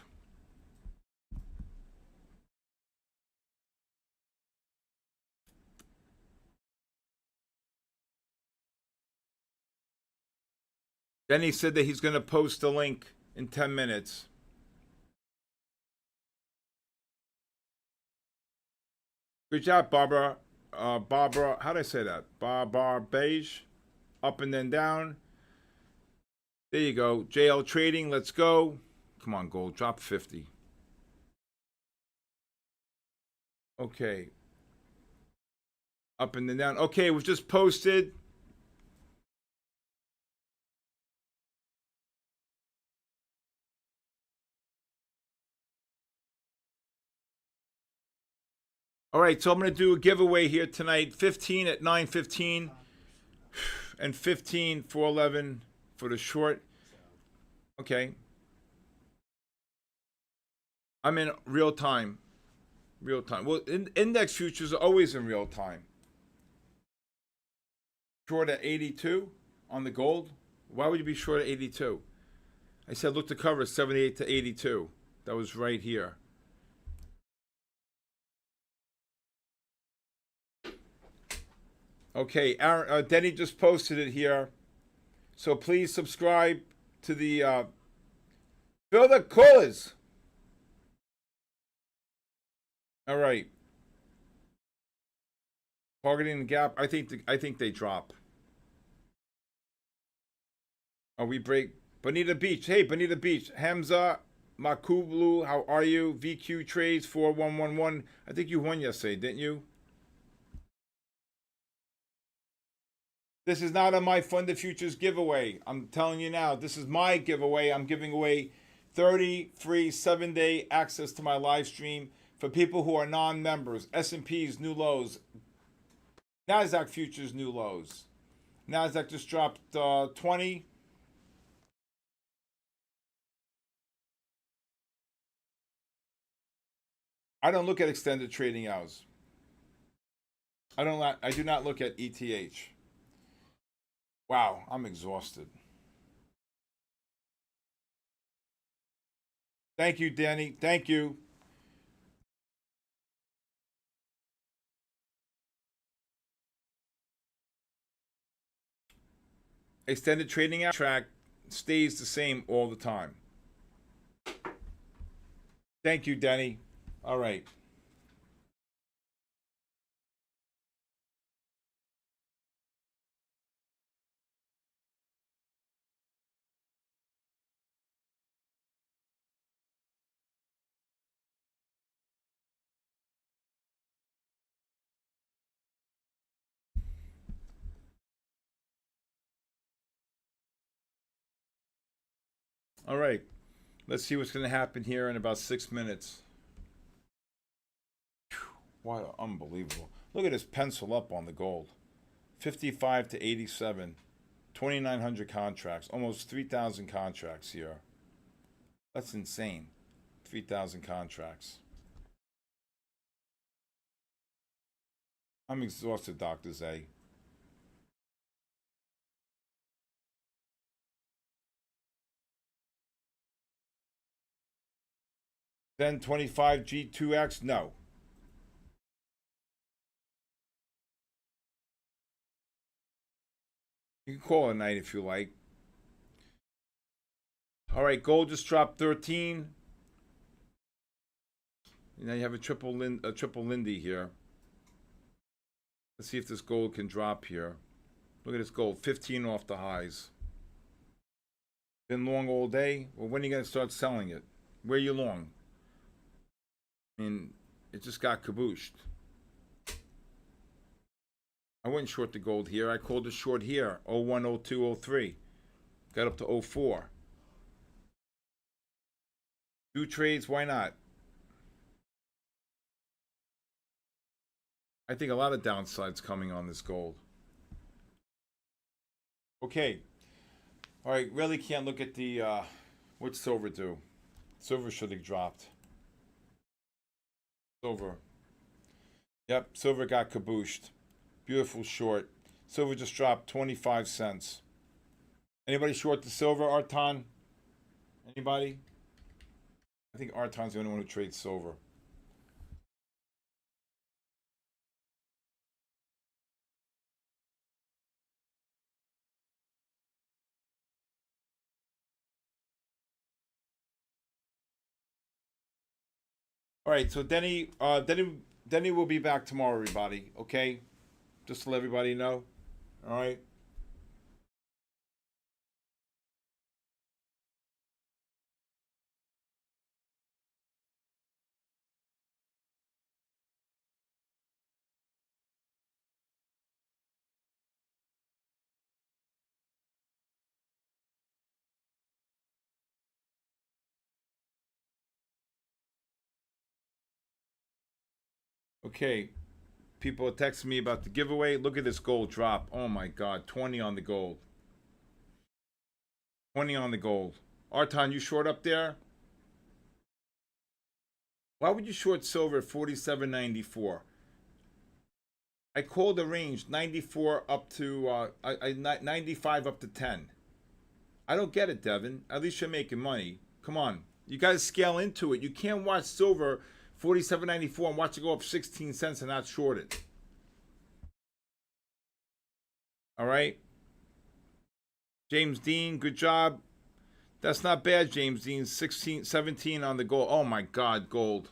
Then he said that he's going to post a link in 10 minutes. Good job, Barbara. Barbara, how did I say that? Barbara Beige. Up and then down. There you go. JL Trading, let's go. Come on, gold. Drop 50. Okay. Up and then down. Okay, we've just posted. All right, so I'm going to do a giveaway here tonight. 15 at 9:15 and 15 for 11 for the short. Okay. I'm in real time. Real time. Well, index futures are always in real time. Short at 82 on the gold. Why would you be short at 82? I said look to cover 78 to 82. That was right here. Okay, Aaron, Denny just posted it here. So please subscribe to the fill the callers. All right. Targeting the gap. I think they drop. Oh, we break. Bonita Beach. Hey, Bonita Beach. Hamza Makublu, how are you? VQ Trades 4111. I think you won yesterday, didn't you? This is not a My Funded Futures giveaway. I'm telling you now, this is my giveaway. I'm giving away 30 free 7-day access to my live stream for people who are non-members. S&P's new lows. NASDAQ futures new lows. NASDAQ just dropped 20. I don't look at extended trading hours. I do not look at ETH. Wow, I'm exhausted. Thank you, Danny. Thank you. Extended trading hour track stays the same all the time. Thank you, Danny. All right. All right. Let's see what's going to happen here in about 6 minutes. Wow, unbelievable. Look at this pencil up on the gold. 55 to 87. 2,900 contracts. Almost 3,000 contracts here. That's insane. 3,000 contracts. I'm exhausted, Dr. Zay. Then 25 G2X? No. You can call it a night if you like. All right, gold just dropped 13. Now you have a triple Lindy here. Let's see if this gold can drop here. Look at this gold, 15 off the highs. Been long all day. Well, when are you going to start selling it? Where are you long? I mean, it just got kabooshed. I went short the gold here. I called it short here. 01, 02, 03. Got up to 04. Do trades, why not? I think a lot of downsides coming on this gold. Okay. All right, really can't look at the, what's silver do? Silver should have dropped. Silver. Yep, silver got kabooshed. Beautiful short. Silver just dropped 25 cents. Anybody short the silver, Arton? Anybody? I think Arton's the only one who trades silver. All right, so Denny will be back tomorrow, everybody. Okay, just to let everybody know. All right. Okay, people are texting me about the giveaway. Look at this gold drop. Oh my God, 20 on the gold. 20 on the gold. Arton, you short up there? Why would you short silver at 47.94? I called the range 94 up to 95 up to 10. I don't get it, Devin. At least you're making money. Come on, you got to scale into it. You can't watch silver 47.94 and watch it go up 16 cents and not short it. All right. James Dean, good job. That's not bad, James Dean. 16, 17 on the gold. Oh my God, gold.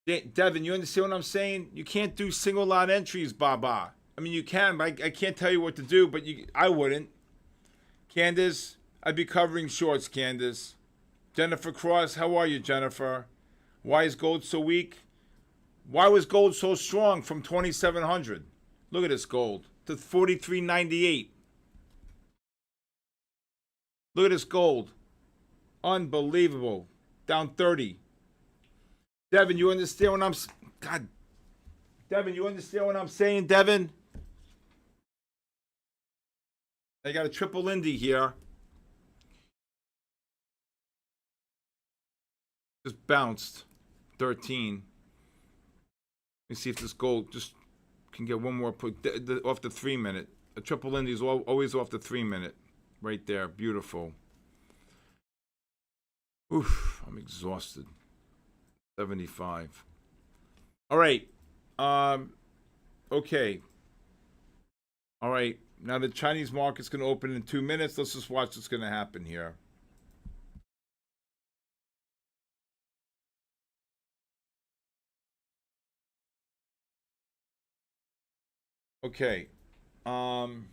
Devin, you understand what I'm saying? You can't do single lot entries, Baba. I mean, you can, but I can't tell you what to do, but I wouldn't. Candace, I'd be covering shorts, Candace. Jennifer Cross, how are you, Jennifer? Why is gold so weak? Why was gold so strong from 2,700? Look at this gold to 43.98. Look at this gold. Unbelievable. Down 30. Devin, you understand what I'm... God. Devin, you understand what I'm saying, Devin? I got a triple Indy here. Just bounced. 13. Let me see if this gold just can get one more put off the 3 minute. A triple Indy is always off the 3 minute. Right there. Beautiful. Oof. I'm exhausted. 75. All right. Okay. All right. Now the Chinese market's going to open in 2 minutes. Let's just watch what's going to happen here. Okay. Um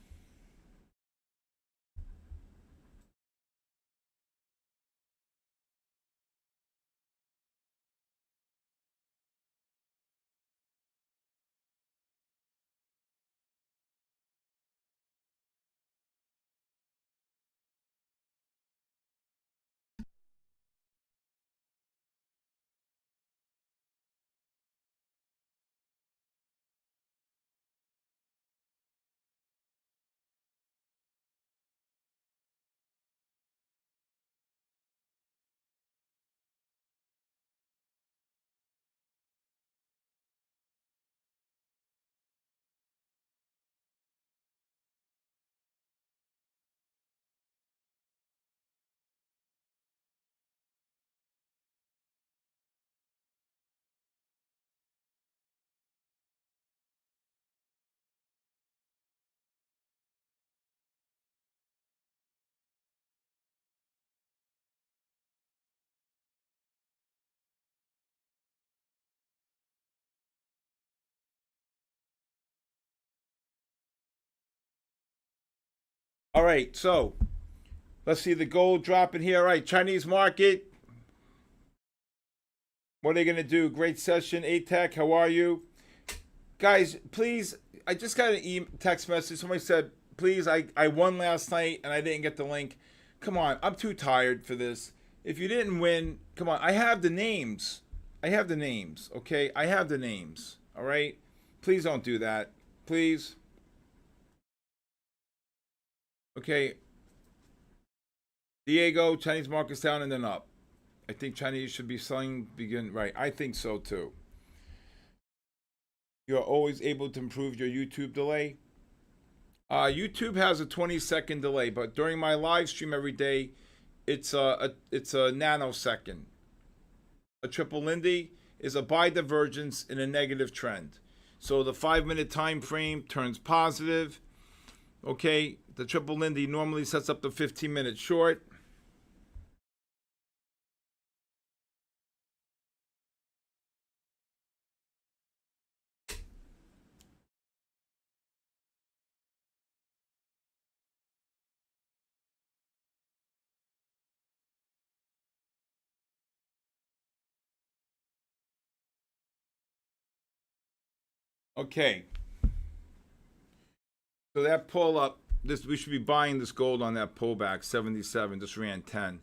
All right, so let's see the gold dropping here. All right, Chinese market. What are they going to do? Great session. ATAC, how are you? Guys, please, I just got an text message. Somebody said, please, I won last night and I didn't get the link. Come on, I'm too tired for this. If you didn't win, come on. I have the names. I have the names, okay? I have the names, all right? Please don't do that. Please. Okay. Diego, Chinese market's down and then up. I think Chinese should be selling begin right. I think so too. You're always able to improve your YouTube delay. YouTube has a 20-second delay, but during my live stream every day, it's a nanosecond. A triple Lindy is a bidivergence in a negative trend. So the 5-minute time frame turns positive. Okay, the triple Lindy normally sets up the 15-minute short. Okay. So that pull up, this we should be buying this gold on that pullback, 77, just ran 10.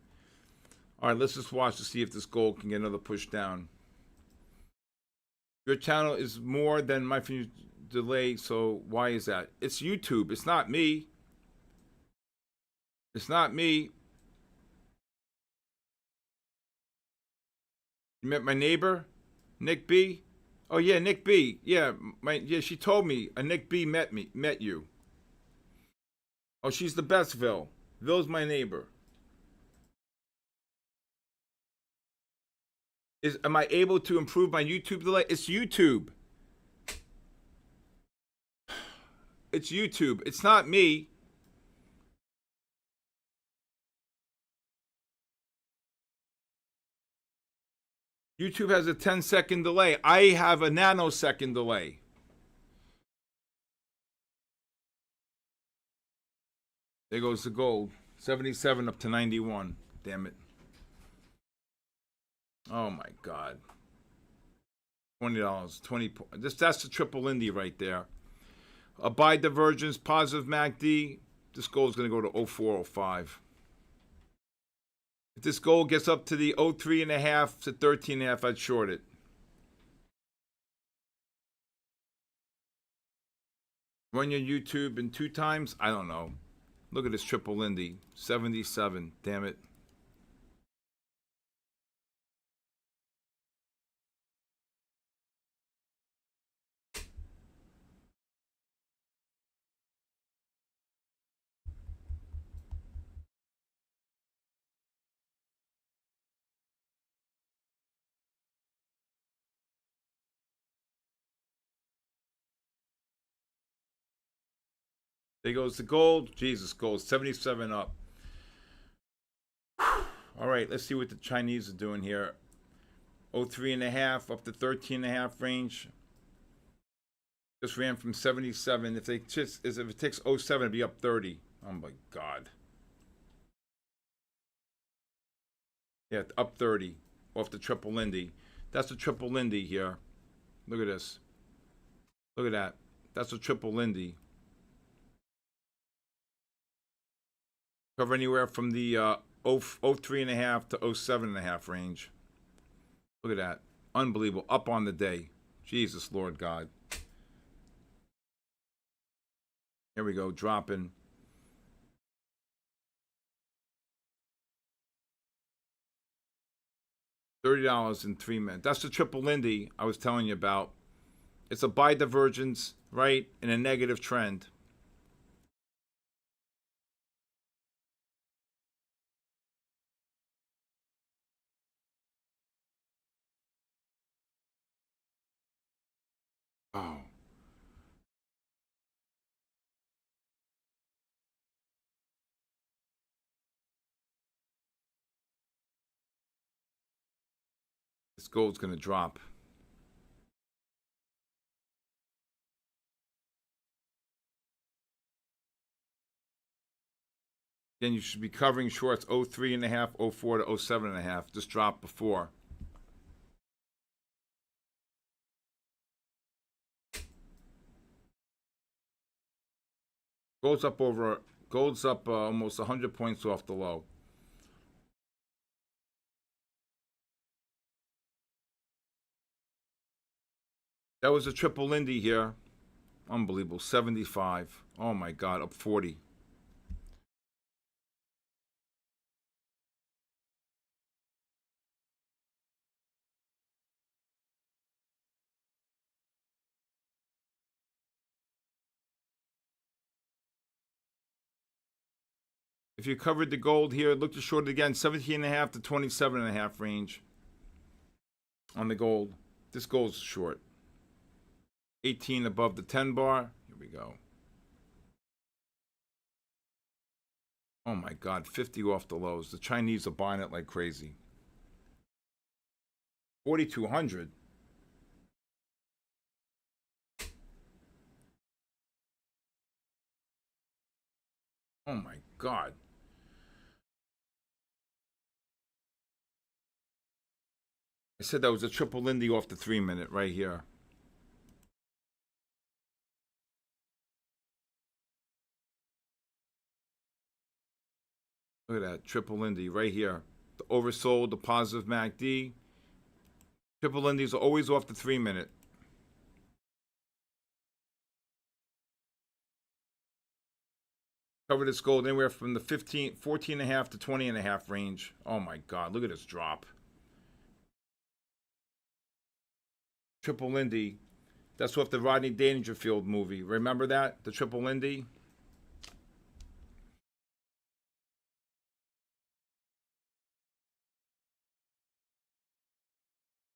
All right, let's just watch to see if this gold can get another push down. Your channel is more than my delay, so why is that? It's YouTube. It's not me. It's not me. You met my neighbor, Nick B. Oh yeah, Nick B. Yeah, she told me a Nick B met you. Oh, she's the best, Vil. Vil's my neighbor. Am I able to improve my YouTube delay? It's YouTube. It's YouTube. It's not me. YouTube has a 10-second delay. I have a nanosecond delay. There goes the gold. 77 up to 91. Damn it. Oh my God. $20. That's the triple Lindy right there. A bidivergence, positive MACD. This gold's going to go to 0405. If this gold gets up to the 03.5 to 13.5, I'd short it. Run your YouTube in 2 times? I don't know. Look at this triple Lindy. 77. Damn it. There goes the gold. Jesus, gold. 77 up. All right, let's see what the Chinese are doing here. 03.5 up to 13.5 range. Just ran from 77. If it takes 07, it'd be up 30. Oh my God. Yeah, up 30 off the triple Lindy. That's the triple Lindy here. Look at this. Look at that. That's a triple Lindy. Cover anywhere from the 03.5 to 07.5 range. Look at that. Unbelievable. Up on the day. Jesus, Lord God. Here we go. Dropping. $30 in 3 minutes. That's the triple Lindy I was telling you about. It's a bidivergence, right, in a negative trend. Oh. This gold's going to drop. Then you should be covering shorts 03.5, 04 to 07.5. Just dropped before. Gold's up almost 100 points off the low. That was a triple Lindy here. Unbelievable. 75. Oh my God, up 40. If you covered the gold here, look to short it again, 17.5 to 27.5 range on the gold. This gold's short. 18 above the 10 bar. Here we go. Oh my God, 50 off the lows. The Chinese are buying it like crazy. 4,200. Oh my God. I said that was a triple Lindy off the 3-minute right here. Look at that, triple Lindy right here. The oversold, the positive MACD. Triple Lindy's are always off the 3-minute. Cover this gold anywhere from the 14.5 to 20.5 range. Oh my God, look at this drop. Triple Lindy. That's off the Rodney Dangerfield movie. Remember that? The Triple Lindy?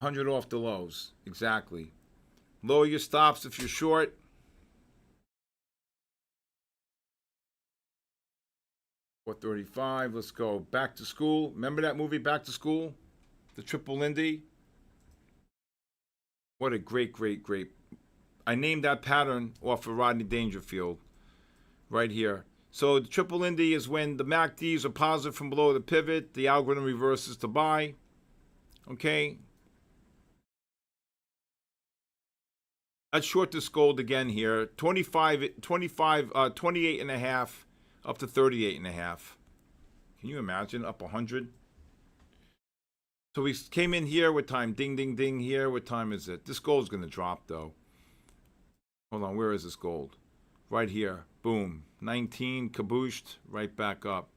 $100 off the lows. Exactly. Lower your stops if you're short. $435. Let's go. Back to School. Remember that movie, Back to School? The Triple Lindy? What a great. I named that pattern off of Rodney Dangerfield. Right here. So the Triple Lindy is when the MACDs are positive from below the pivot. The algorithm reverses to buy. Okay. Let's short this gold again here. 28.5 up to 38.5. Can you imagine? Up 100. So we came in here. What time? Ding, ding, ding here. What time is it? This gold's going to drop, though. Hold on. Where is this gold? Right here. Boom. 19. Kabooshed. Right back up.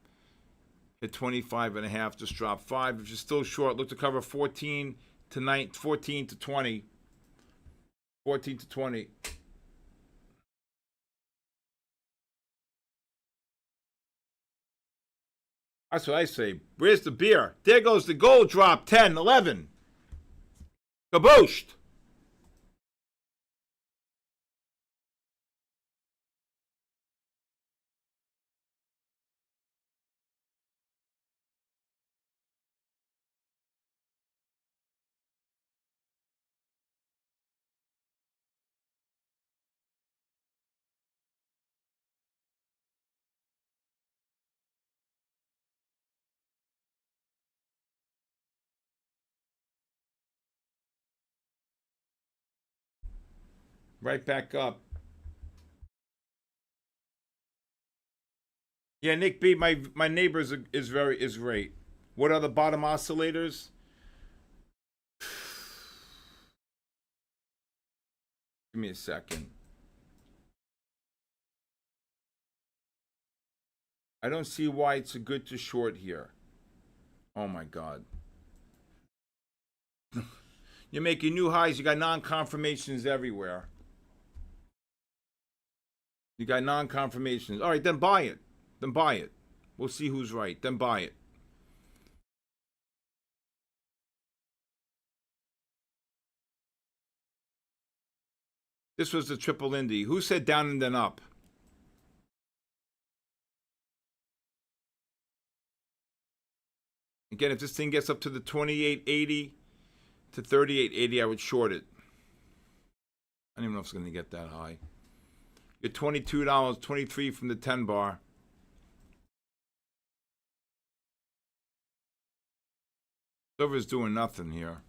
Hit 25.5. Just dropped 5. If you're still short, look to cover 14 to 20. 14 to 20. That's what I say. Where's the beer? There goes the gold drop. 10, 11. Kabooshed. Right back up. Yeah, Nick B, my neighbor is great. What are the bottom oscillators? Give me a second. I don't see why it's a good to short here. Oh my God. You're making new highs. You got non-confirmations everywhere. You got non-confirmations. All right, then buy it. Then buy it. We'll see who's right. Then buy it. This was the triple Indy. Who said down and then up? Again, if this thing gets up to the 28.80 to 38.80, I would short it. I don't even know if it's going to get that high. You're $22, 23 from the 10 bar. Silver's doing nothing here.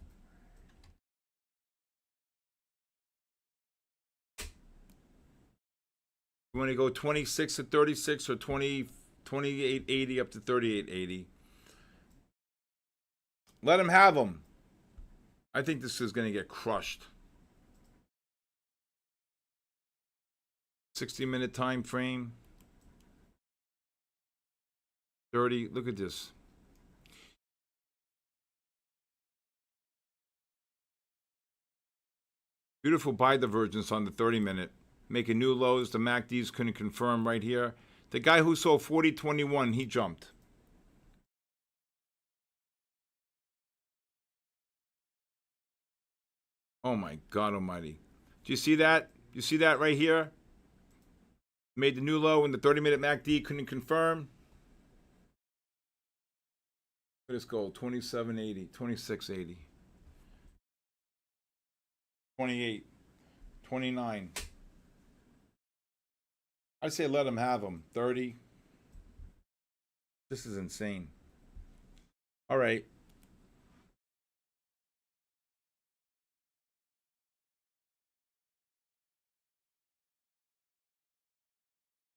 You want to go 26 to 36 or 28.80 up to 38.80. Let him have them. I think this is going to get crushed. 60-minute time frame. 30. Look at this. Beautiful buy divergence on the 30-minute. Making new lows. The MACDs couldn't confirm right here. The guy who sold 40.21, he jumped. Oh my God almighty. Do you see that? You see that right here? Made the new low and the 30-minute MACD couldn't confirm. Let us go. 27.80, 26.80. 28, 29. I'd say let him have them. 30. This is insane. All right.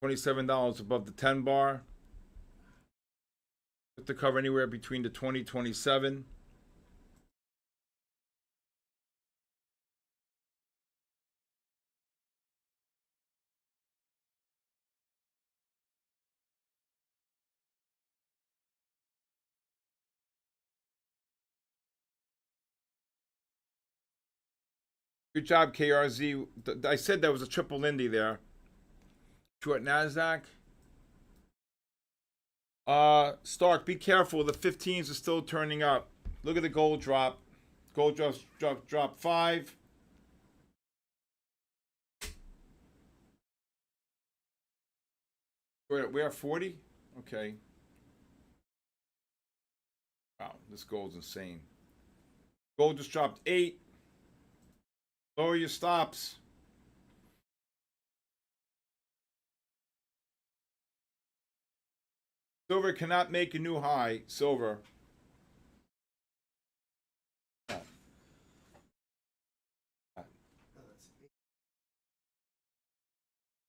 $27 above the 10 bar. Put the cover anywhere between the 20-27. Good job, KRZ. I said there was a triple Lindy there. Short NASDAQ. Stark, be careful. The 15s are still turning up. Look at the gold drop. Gold drop 5. We're at 40? Okay. Wow, this gold's insane. Gold just dropped 8. Lower your stops. Silver cannot make a new high. Silver.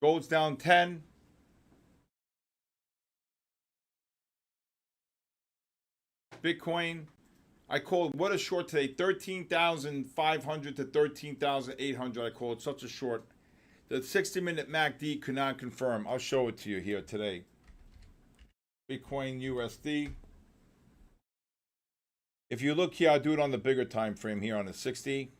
Gold's down 10. Bitcoin, I called what a short today, 13,500 to 13,800. I called such a short. The 60-minute MACD could not confirm. I'll show it to you here today. Bitcoin USD. If you look here, I'll do it on the bigger time frame here on the 60.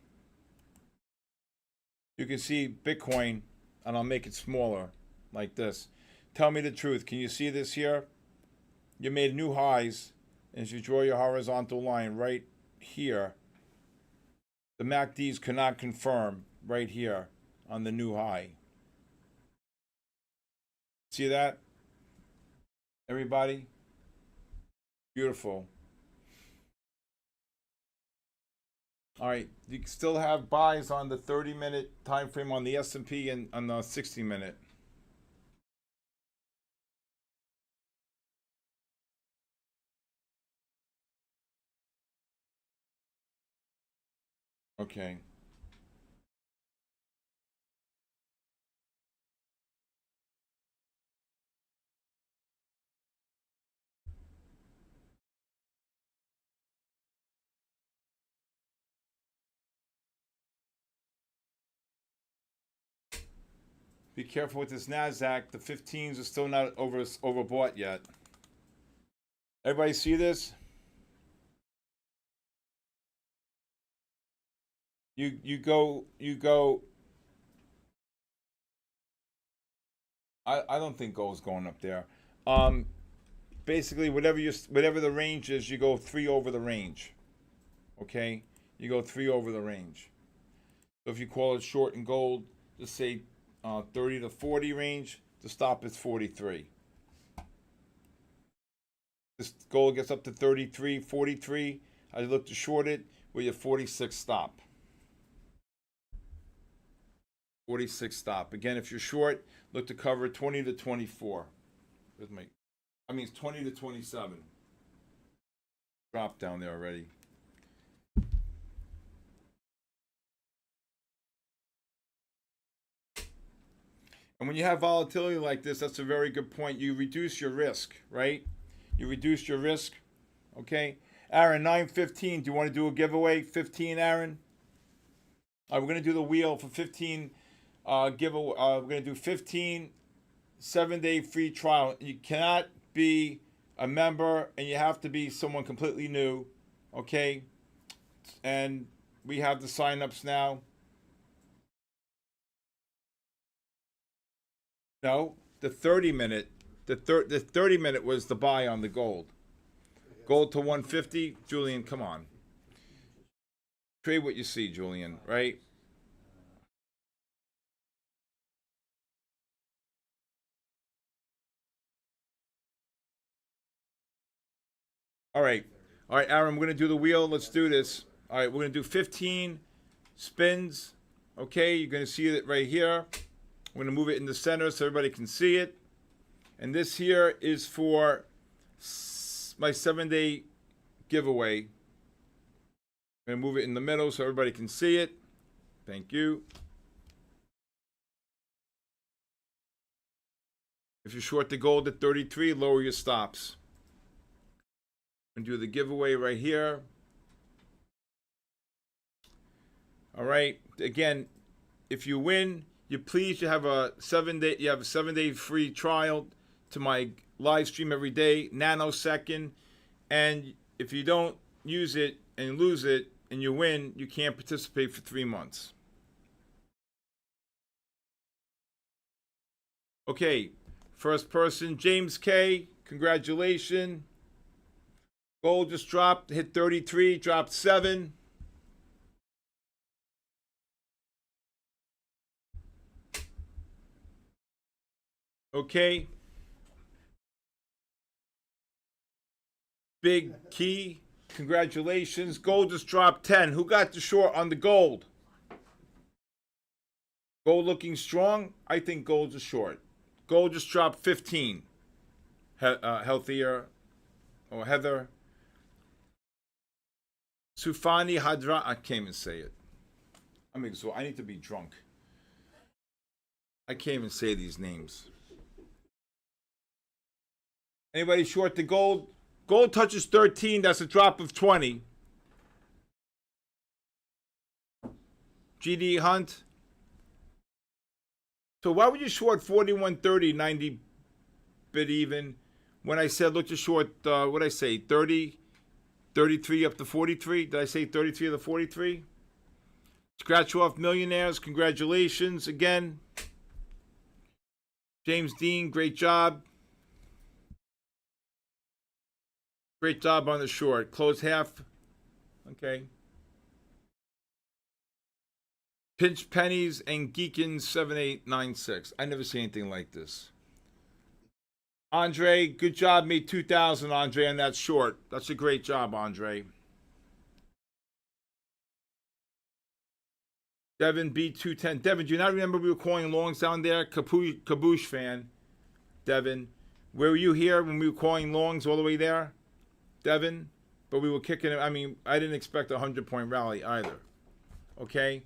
You can see Bitcoin, and I'll make it smaller like this. Tell me the truth. Can you see this here? You made new highs. As you draw your horizontal line right here, the MACDs cannot confirm right here on the new high. See that? Everybody? Beautiful. All right, you can still have buys on the 30-minute time frame on the S&P and on the 60-minute. Okay. Be careful with this NASDAQ. The 15s are still not overbought yet. Everybody see this? You go. I don't think gold's going up there. Basically, whatever the range is, you go 3 over the range. Okay, you go 3 over the range. So if you call it short in gold, just say 30 to 40 range. The stop is 43. This gold gets up to 33, 43. I look to short it with your 46 stop. 46 stop. Again, if you're short, look to cover 20 to 24. It's 20 to 27. Drop down there already. And when you have volatility like this, that's a very good point. You reduce your risk, right? You reduce your risk. Okay. Aaron, 9:15. Do you want to do a giveaway? 15, Aaron? All right, we're going to do the wheel for 15 giveaway. We're going to do 15 7-day free trial. You cannot be a member and you have to be someone completely new. Okay. And we have the sign-ups now. No, the 30-minute. The 30-minute was the buy on the gold. Gold to 150. Julian, come on. Trade what you see, Julian, right? All right. All right, Aaron, we're going to do the wheel. Let's do this. All right, we're going to do 15 spins. Okay, you're going to see it right here. We're going to move it in the center so everybody can see it. And this here is for my 7-day giveaway. I'm going to move it in the middle so everybody can see it. Thank you. If you're short the gold at 33, lower your stops. I'm going to do the giveaway right here. All right. Again, if you win, you have a 7-day free trial to my live stream every day, nanosecond. And if you don't use it and lose it and you win, you can't participate for 3 months. Okay, first person, James K. Congratulations. Gold just dropped, hit 33, dropped 7. Okay. Big Key, congratulations. Gold just dropped 10. Who got the short on the gold? Gold looking strong? I think gold's a short. Gold just dropped 15. Healthier or Heather. Sufani Hadra. I can't even say it. I'm exhausted. I need to be drunk. I can't even say these names. Anybody short the gold? Gold touches 13. That's a drop of 20. GD Hunt. So why would you short 41.30, 90 bit even? When I said look to short, what did I say, 30, 33 up to 43? Did I say 33 to 43? Scratch off millionaires. Congratulations again. James Dean, great job. Great job on the short. Close half. Okay. Pinch pennies and Geekins 7896. I never see anything like this. Andre, good job. Made 2,000, Andre, on that short. That's a great job, Andre. Devin B210. Devin, do you not remember we were calling longs down there? Caboose fan. Devin. Were you here when we were calling longs all the way there? Devin? But we were kicking it. I mean, I didn't expect a 100-point rally either. Okay?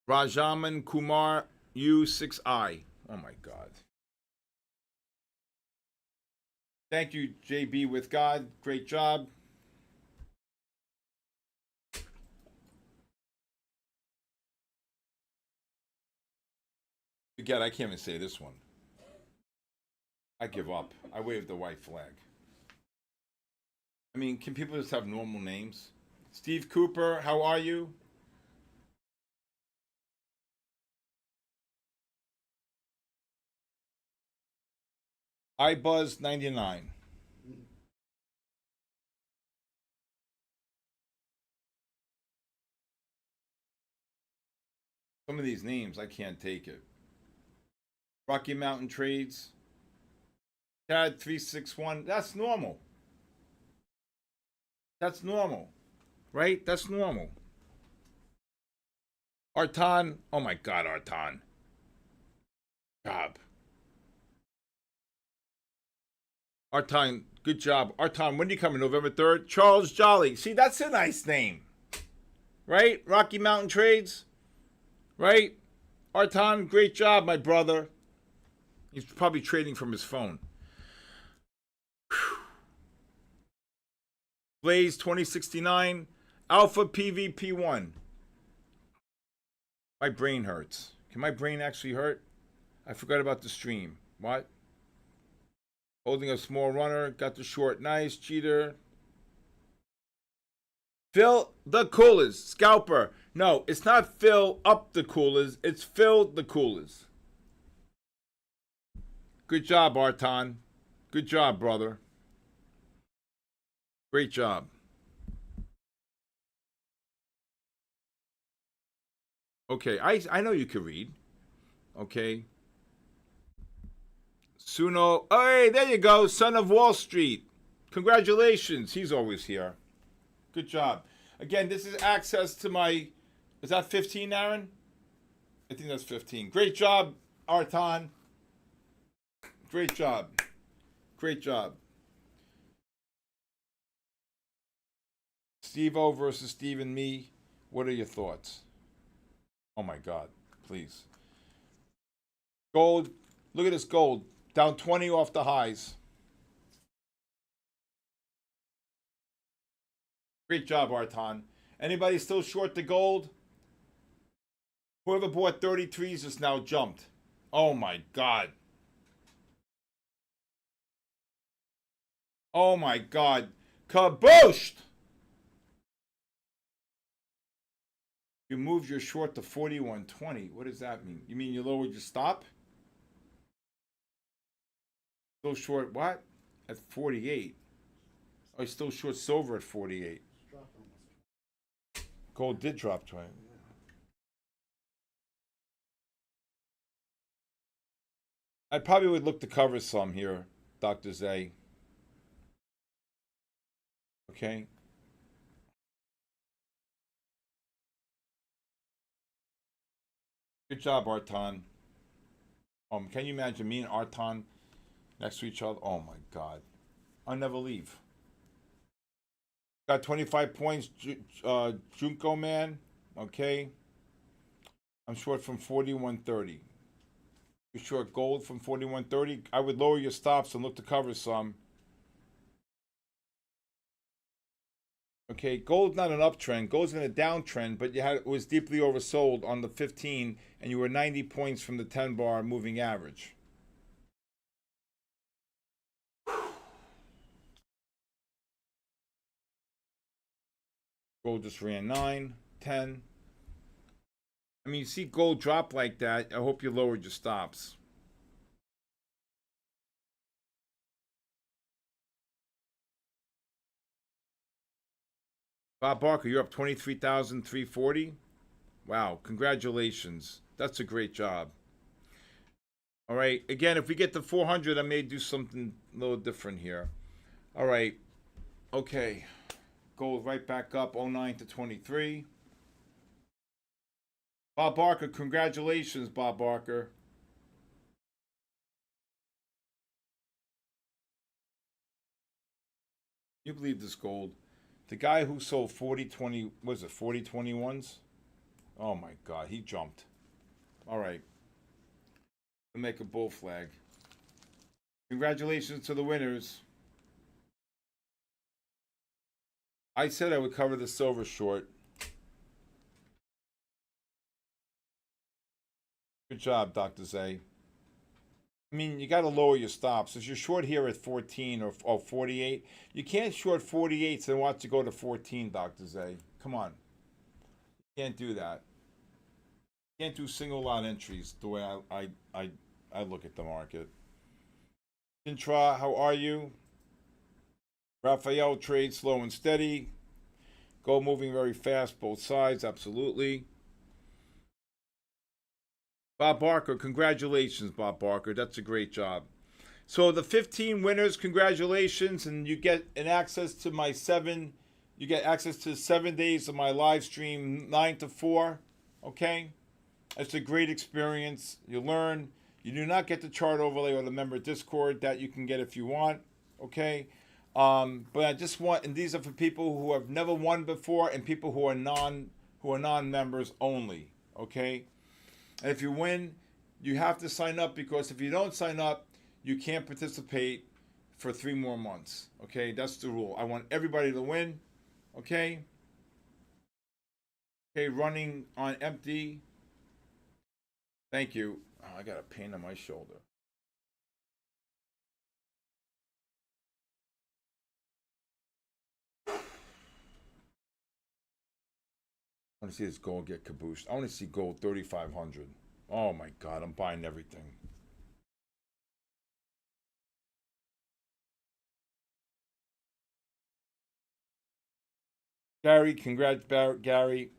Rajaman Kumar U6I. Oh my God. Thank you, JB with God. Great job. Again, I can't even say this one. I give up. I wave the white flag. I mean, can people just have normal names? Steve Cooper, how are you? iBuzz99. Some of these names, I can't take it. Rocky Mountain Trades. CAD 361. That's normal. That's normal. Right? That's normal. Artan. Oh my God, Artan. Job. Artan, good job. Artan, when do you come in? November 3rd? Charles Jolly. See, that's a nice name. right? Rocky Mountain Trades, right? Artan, great job, my brother. He's probably trading from his phone. Blaze 2069, Alpha PVP1. My brain hurts. Can my brain actually hurt? I forgot about the stream. What? Holding a small runner, got the short, nice, cheater. Fill the coolers, scalper. No, it's not fill up the coolers, it's fill the coolers. Good job, Artan. Good job, brother. Great job. Okay, I know you can read. Okay. Suno. Hey, there you go. Son of Wall Street. Congratulations. He's always here. Good job. Again, this is access to my. Is that 15, Aaron? I think that's 15. Great job, Artan. Great job. Great job. Steve-O versus Steve and me. What are your thoughts? Oh my God. Please. Gold. Look at this gold. Down 20 off the highs. Great job, Artan. Anybody still short the gold? Whoever bought 33s just now jumped. Oh my God. Oh my God. Kabooshed! You moved your short to 41.20. What does that mean? You mean you lowered your stop? Still short what? At 48. Oh, you're still short silver at 48. Gold did drop 20. I probably would look to cover some here, Dr. Zay. Okay. Good job, Artan. Can you imagine me and Artan next to each other? Oh my God. I'll never leave. Got 25 points, Junko man. Okay. I'm short from 41.30. You're short gold from 41.30. I would lower your stops and look to cover some. Okay, gold's not an uptrend. Gold's in a downtrend, but it was deeply oversold on the 15, and you were 90 points from the 10 bar moving average. Gold just ran 9, 10. I mean, you see gold drop like that. I hope you lowered your stops. Bob Barker, you're up 23,340. Wow, congratulations. That's a great job. All right, again, if we get to 400, I may do something a little different here. All right, okay. Gold right back up, 09 to 23. Bob Barker, congratulations, Bob Barker. You believe this gold? The guy who sold 40-20, was it 40-21s? Oh my God, he jumped. All right. We'll make a bull flag. Congratulations to the winners. I said I would cover the silver short. Good job, Dr. Zay. I mean, you got to lower your stops. If you're short here at 14 or 48, you can't short 48s and want to go to 14, Dr. Zay. Come on. You can't do that. You can't do single lot entries the way I look at the market. Intra, how are you? Raphael, trade slow and steady. Gold moving very fast, both sides, absolutely. Bob Barker, congratulations, Bob Barker. That's a great job. So the 15 winners, congratulations, and you get an access to my you get access to 7 days of my live stream, 9 to 4. Okay? It's a great experience. You learn. You do not get the chart overlay or the member Discord that you can get if you want. Okay? But I just want, and these are for people who have never won before and people who are who are non-members only. Okay, and if you win, you have to sign up, because if you don't sign up, you can't participate for 3 more months. Okay, that's the rule. I want everybody to win. Okay. Okay, running on empty. Thank you. Oh, I got a pain on my shoulder. I want to see this gold get cabooshed. I want to see gold 3,500. Oh my God, I'm buying everything. Gary, congrats, Gary.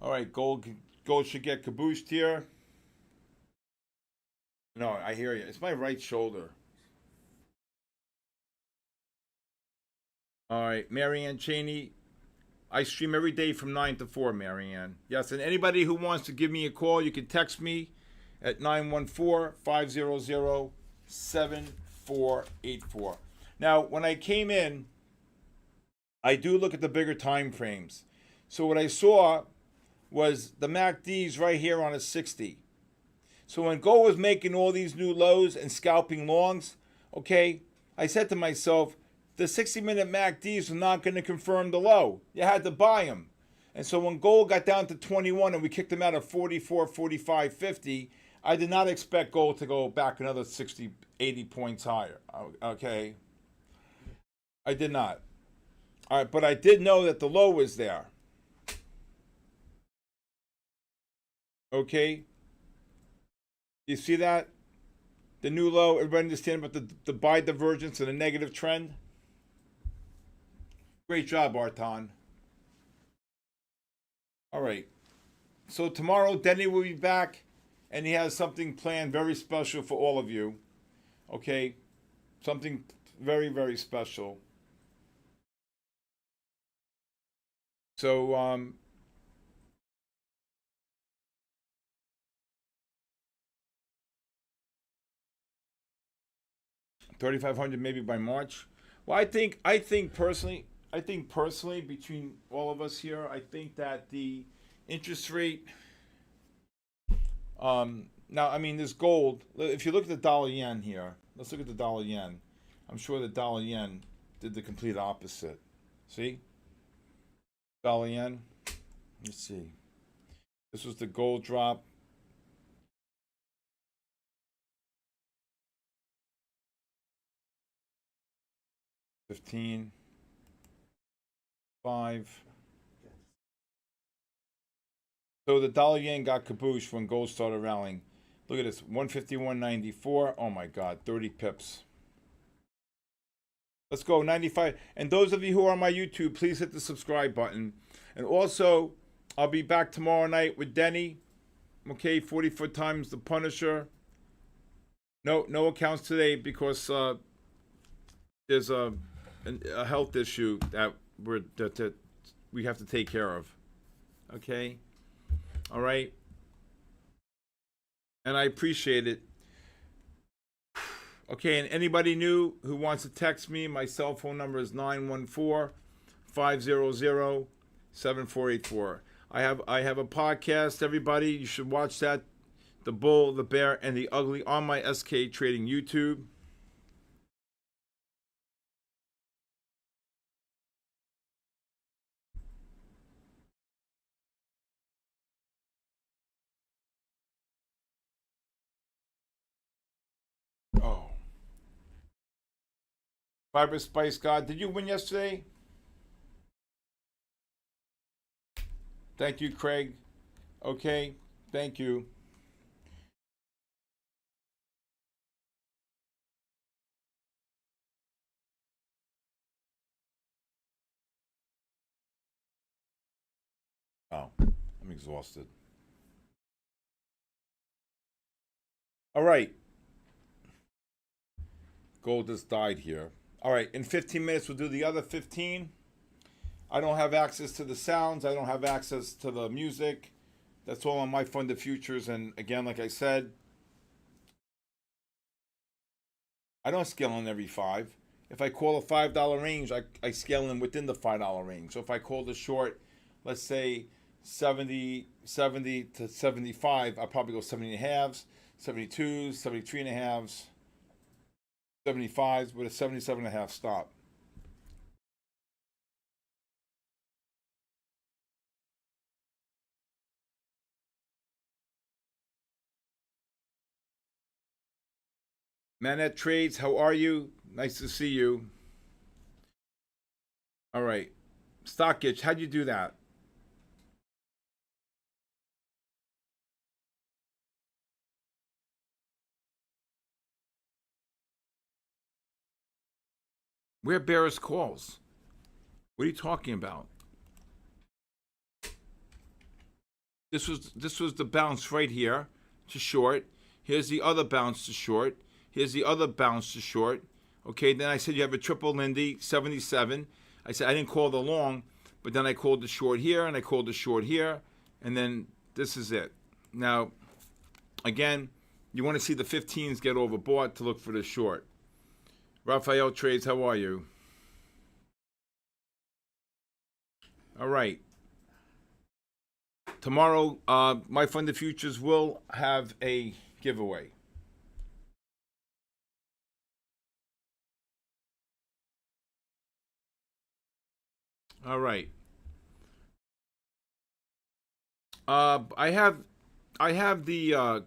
All right, gold should get cabooshed here. No, I hear you. It's my right shoulder. All right, Marianne Cheney. I stream every day from 9 to 4, Marianne. Yes, and anybody who wants to give me a call, you can text me at 914-500-7484. Now, when I came in, I do look at the bigger time frames. So what I saw was the MACD's right here on a 60. So when gold was making all these new lows and scalping longs, okay, I said to myself, the 60-minute MACDs are not going to confirm the low. You had to buy them. And so when gold got down to 21 and we kicked them out of 44, 45, 50, I did not expect gold to go back another 60, 80 points higher. Okay? I did not. All right, but I did know that the low was there. Okay? You see that? The new low, everybody understand about the buy divergence and the negative trend? Great job, Artan. All right. So tomorrow, Denny will be back, and he has something planned very special for all of you. Okay? Something very, very special. So, 3,500 maybe by March. Well, I think personally, between all of us here, I think that the interest rate. Now, I mean, this gold. If you look at the dollar yen here, let's look at the dollar yen. I'm sure the dollar yen did the complete opposite. See, dollar yen. Let's see. This was the gold drop. $15, $5. So the dollar yen got cabooshed when gold started rallying. Look at this, 151.94. Oh my God, 30 pips. Let's go, 95. And those of you who are on my YouTube, please hit the subscribe button. And also, I'll be back tomorrow night with Denny. Okay, 40-foot times the Punisher. No accounts today because there's a health issue that we have to take care of. Okay? All right? And I appreciate it. Okay, and anybody new who wants to text me, my cell phone number is 914-500-7484. I have a podcast, everybody. You should watch that. The Bull, the Bear, and the Ugly on my SK Trading YouTube. Oh. Fiber Spice God, did you win yesterday? Thank you, Craig. Okay, thank you. Oh, I'm exhausted. All right. Gold just died here. All right, in 15 minutes, we'll do the other 15. I don't have access to the sounds. I don't have access to the music. That's all on my funded futures. And again, like I said, I don't scale in every five. If I call a $5 range, I scale in within the $5 range. So if I call the short, let's say 70 to 75, I'll probably go 70 and a halves, 72s, 73 and a halves, 75s with a 77 and a half stop. Manette Trades, how are you? Nice to see you. All right. Stock Itch, how'd you do that? Where bearish calls? What are you talking about? This was the bounce right here to short. Here's the other bounce to short. Here's the other bounce to short. Okay, then I said you have a triple Lindy, 77. I said I didn't call the long, but then I called the short here and I called the short here, and then this is it. Now, again, you want to see the 15s get overbought to look for the short. Raphael Trades, how are you? All right. Tomorrow, my funded futures will have a giveaway. All right. I have the.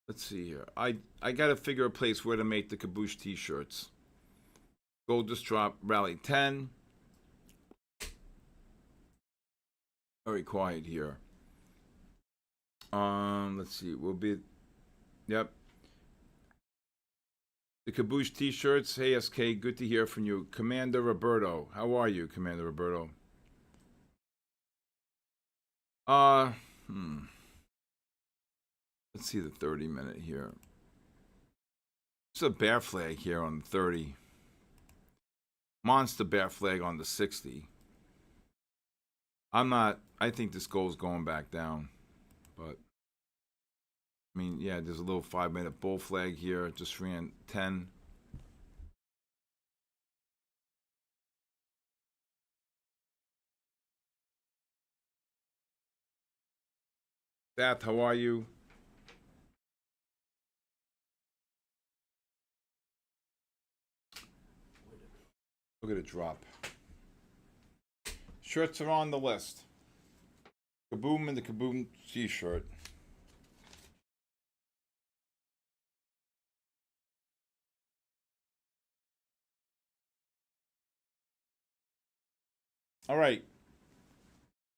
Let's see here. I got to figure a place where to make the Caboose T-shirts. Gold just dropped. Rally 10. Very quiet here. Let's see. We'll be. Yep. The Caboose T-shirts. Hey SK, good to hear from you, Commander Roberto. How are you, Commander Roberto? Uh, hmm. Let's see the 30-minute here. There's a bear flag here on the 30. Monster bear flag on the 60. I think this goal's going back down. But, I mean, yeah, there's a little 5-minute bull flag here. It just ran 10. Seth, how are you? Look at it drop. Shirts are on the list. Kaboom and the Kaboom T-shirt. All right.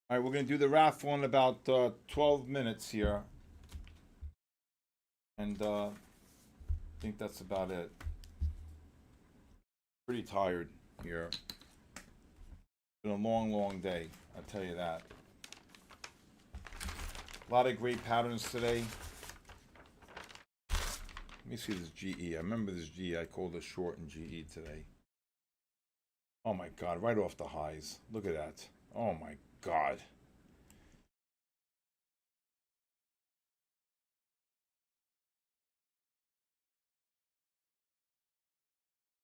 All right, we're going to do the raffle in about 12 minutes here. And I think that's about it. Pretty tired here. Been a long, long day, I'll tell you that. A lot of great patterns today. Let me see this GE. I remember this GE. I called a short in GE today. Oh my God, right off the highs. Look at that. Oh my God.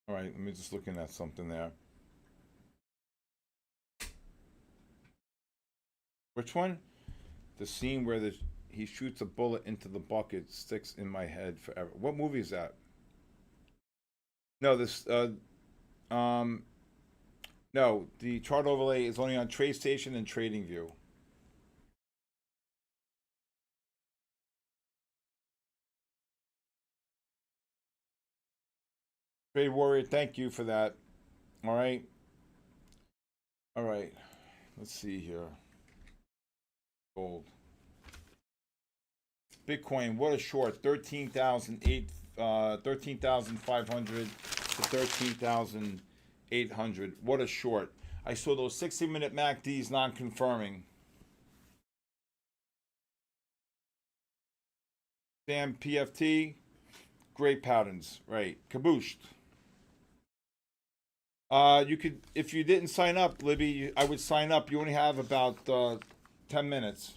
All right, let me just looking at something there. Which one? The scene where he shoots a bullet into the bucket sticks in my head forever. What movie is that? No, um, no, the chart overlay is only on TradeStation and TradingView. Trade Warrior, thank you for that. All right. All right. Let's see here. Gold. Bitcoin, what a short. 13,500 to 13,800. What a short. I saw those 60-minute MACDs non-confirming. Sam PFT, great patterns. Right. Cabooshed. You could, if you didn't sign up, Libby, I would sign up. You only have about 10 minutes.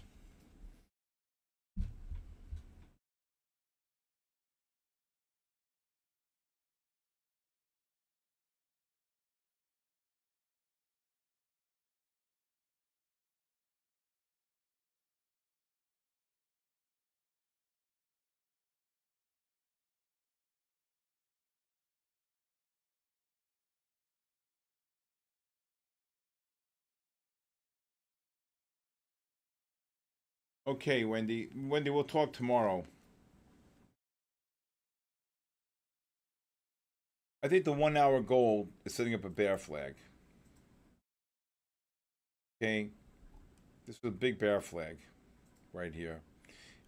Okay, Wendy. Wendy, we'll talk tomorrow. I think the 1 hour goal is setting up a bear flag. Okay, this is a big bear flag right here.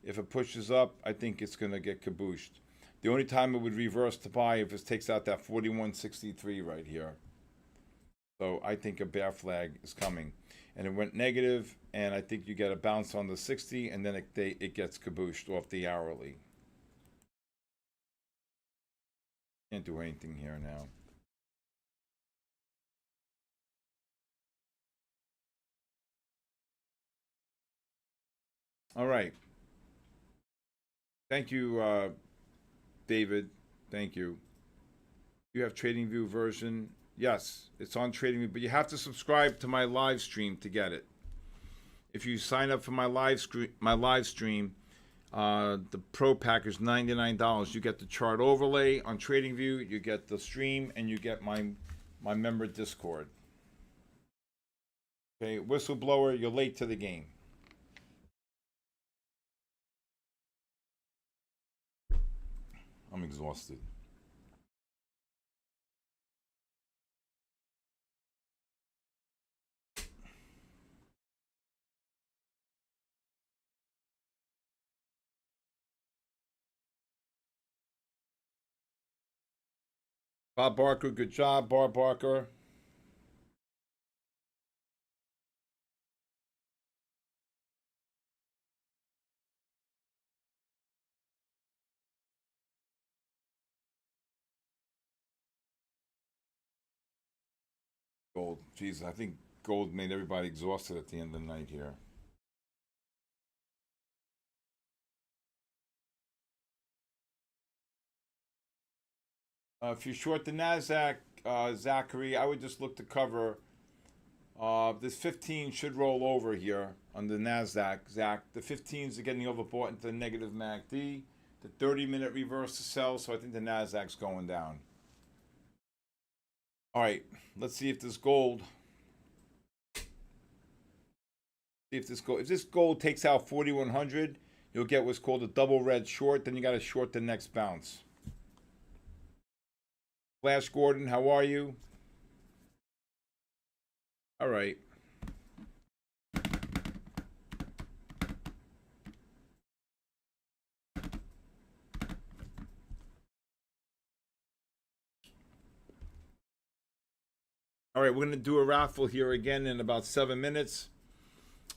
If it pushes up, I think it's going to get kabooshed. The only time it would reverse to buy if it takes out that 4163 right here. So I think a bear flag is coming. And it went negative, and I think you get a bounce on the 60, and then it gets kabooshed off the hourly. Can't do anything here now. All right. Thank you, David. Thank you. You have TradingView version? Yes, it's on TradingView, but you have to subscribe to my live stream to get it. If you sign up for my live stream, the Pro Pack is $99. You get the chart overlay on TradingView, you get the stream, and you get my member Discord. Okay, whistleblower, you're late to the game. I'm exhausted. Bob Barker, good job, Bob Barker. Gold. Jesus, I think gold made everybody exhausted at the end of the night here. If you short the Nasdaq, Zachary, I would just look to cover. This 15 should roll over here on the Nasdaq, Zach. The 15s are getting overbought into the negative MACD. The 30-minute reverse to sell, so I think the Nasdaq's going down. All right, let's see if this gold. See if this gold takes out 4100, you'll get what's called a double red short. Then you got to short the next bounce. Flash Gordon, how are you? All right. All right, we're going to do a raffle here again in about 7 minutes.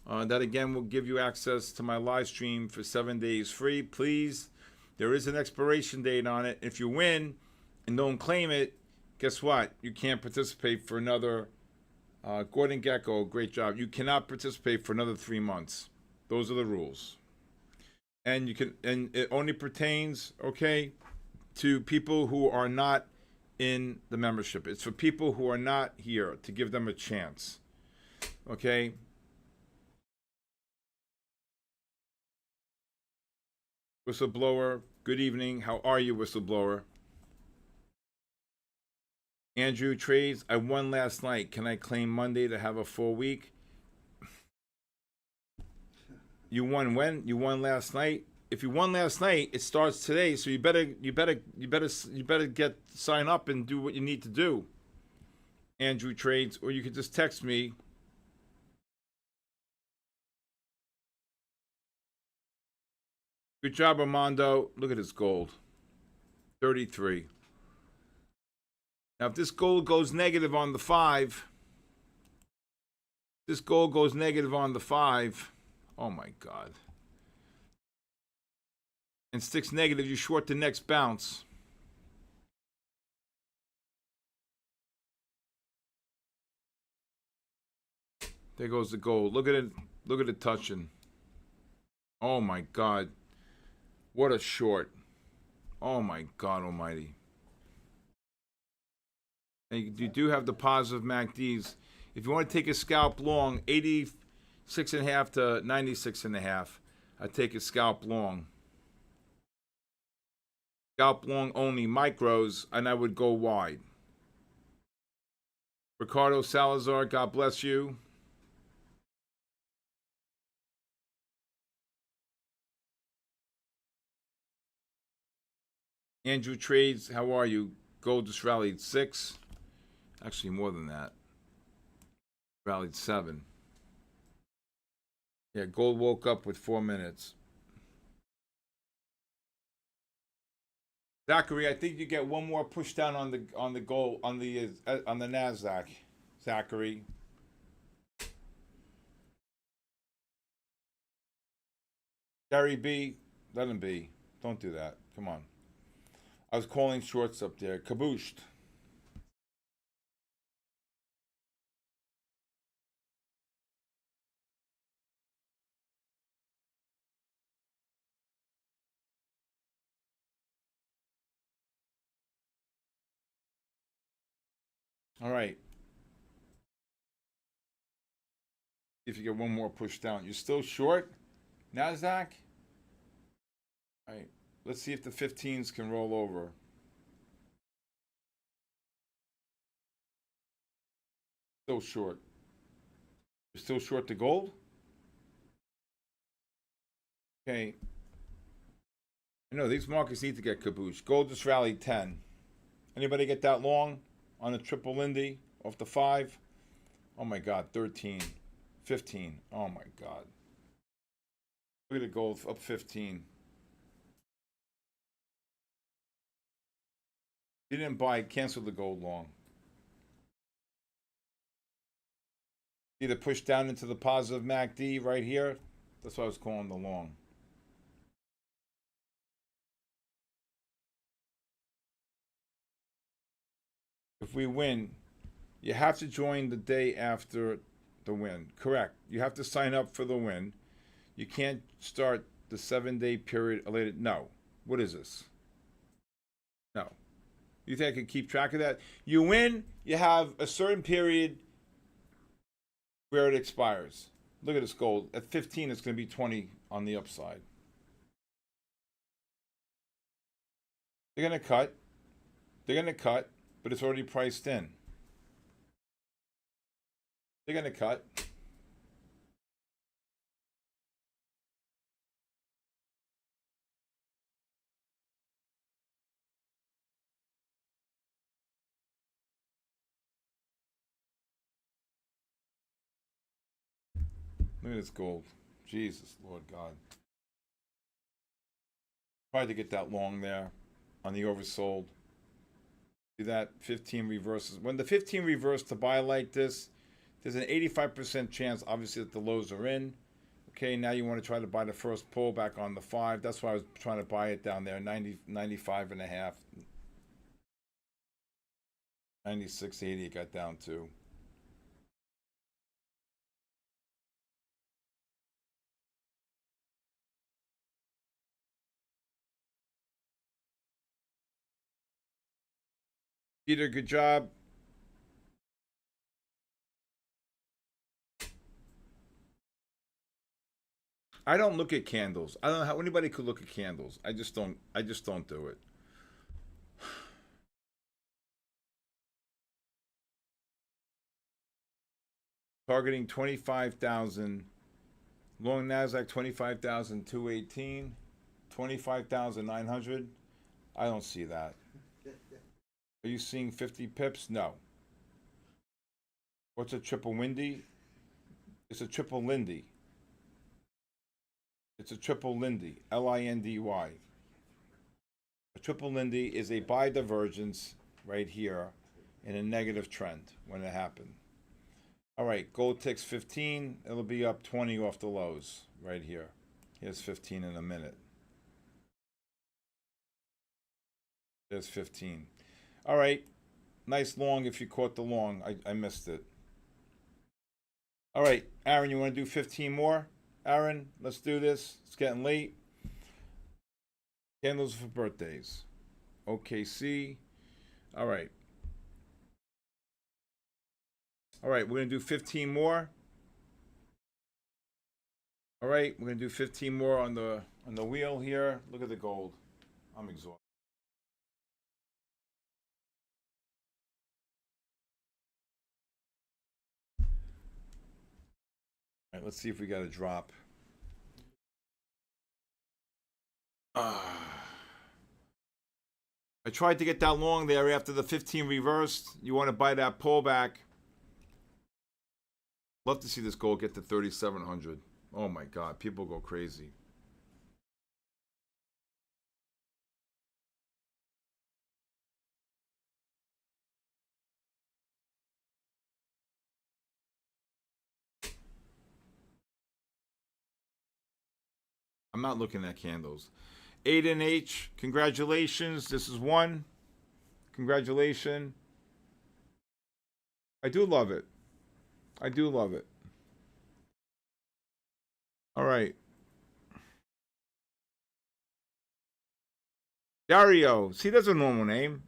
That again will give you access to my live stream for 7 days free. Please, there is an expiration date on it. If you win and don't claim it, guess what? You can't participate for another. Gordon Gecko, great job. You cannot participate for another 3 months. Those are the rules. And it only pertains, okay, to people who are not in the membership. It's for people who are not here to give them a chance. Okay? Whistleblower, good evening. How are you, whistleblower? Andrew trades. I won last night. Can I claim Monday to have a full week? You won when? You won last night. If you won last night, it starts today. So you better get sign up and do what you need to do. Andrew trades, or you could just text me. Good job, Armando. Look at this gold. 33. Now, if this gold goes negative on the 5, this gold goes negative on the 5. Oh my God. And sticks negative, you short the next bounce. There goes the gold. Look at it. Look at it touching. Oh my God. What a short. Oh my God almighty. And you do have the positive MACDs. If you want to take a scalp long, 86.5 to 96.5, I'd take a scalp long. Scalp long only micros, and I would go wide. Ricardo Salazar, God bless you. Andrew Trades, how are you? Gold just rallied 6. Actually, more than that. Rallied 7. Yeah, gold woke up with 4 minutes. Zachary, I think you get one more push down on the gold on the Nasdaq. Zachary. Gary B, let him be. Don't do that. Come on. I was calling shorts up there. Kabooshed. All right. If you get one more push down, you're still short. Nasdaq. All right. Let's see if the 15s can roll over. Still short. You're still short the gold. Okay. I know these markets need to get caboose. Gold just rallied 10. Anybody get that long on a triple Lindy off the 5? Oh my God, 13, 15. Oh my God. Look at the gold up 15. You didn't buy it, cancel the gold long. Either push down into the positive MACD right here. That's what I was calling the long. If we win, you have to join the day after the win. Correct. You have to sign up for the win. You can't start the 7-day period later. No. What is this? No. You think I can keep track of that? You win, you have a certain period where it expires. Look at this gold. At 15, it's going to be 20 on the upside. They're going to cut. They're going to cut, but it's already priced in. They're going to cut. Look at this gold. Jesus, Lord God. Tried to get that long there on the oversold. See that 15 reverses. When the 15 reverses to buy like this, there's an 85% chance, obviously, that the lows are in. Okay, now you want to try to buy the first pull back on the 5. That's why I was trying to buy it down there, 90, 95 and a half. 96.80 it got down to. Peter, good job. I don't look at candles. I don't know how anybody could look at candles. I just don't. I just don't do it. Targeting 25,000. Long Nasdaq 25,218. 25,900. I don't see that. Are you seeing 50 pips? No. What's a triple windy? It's a triple Lindy. It's a triple Lindy. Lindy. A triple Lindy is a buy divergence right here in a negative trend when it happened. All right, gold ticks 15. It'll be up 20 off the lows right here. Here's 15 in a minute. There's 15. All right, nice long if you caught the long. I missed it. All right, Aaron, you want to do 15 more? Aaron, let's do this. It's getting late. Candles for birthdays. OKC. All right. All right, we're going to do 15 more. All right, we're going to do 15 more on the wheel here. Look at the gold. I'm exhausted. All right, let's see if we got a drop. I tried to get that long there after the 15 reversed. You want to buy that pullback. Love to see this gold get to 3,700. Oh my God, people go crazy. I'm not looking at candles. 8NH, congratulations. This is one. Congratulations. I do love it. I do love it. All right. Dario. See, that's a normal name.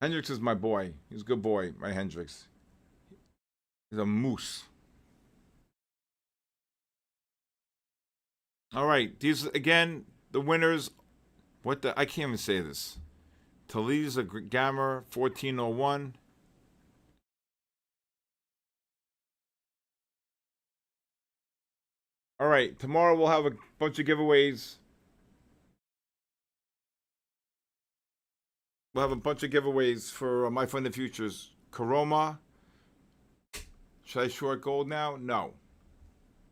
Hendrix is my boy. He's a good boy, my Hendrix. He's a moose. All right. These, again, the winners. What the? I can't even say this. Talisa Gamma 1401. All right. Tomorrow we'll have a bunch of giveaways. We'll have a bunch of giveaways for My Fund the Futures. Karoma. Should I short gold now? No.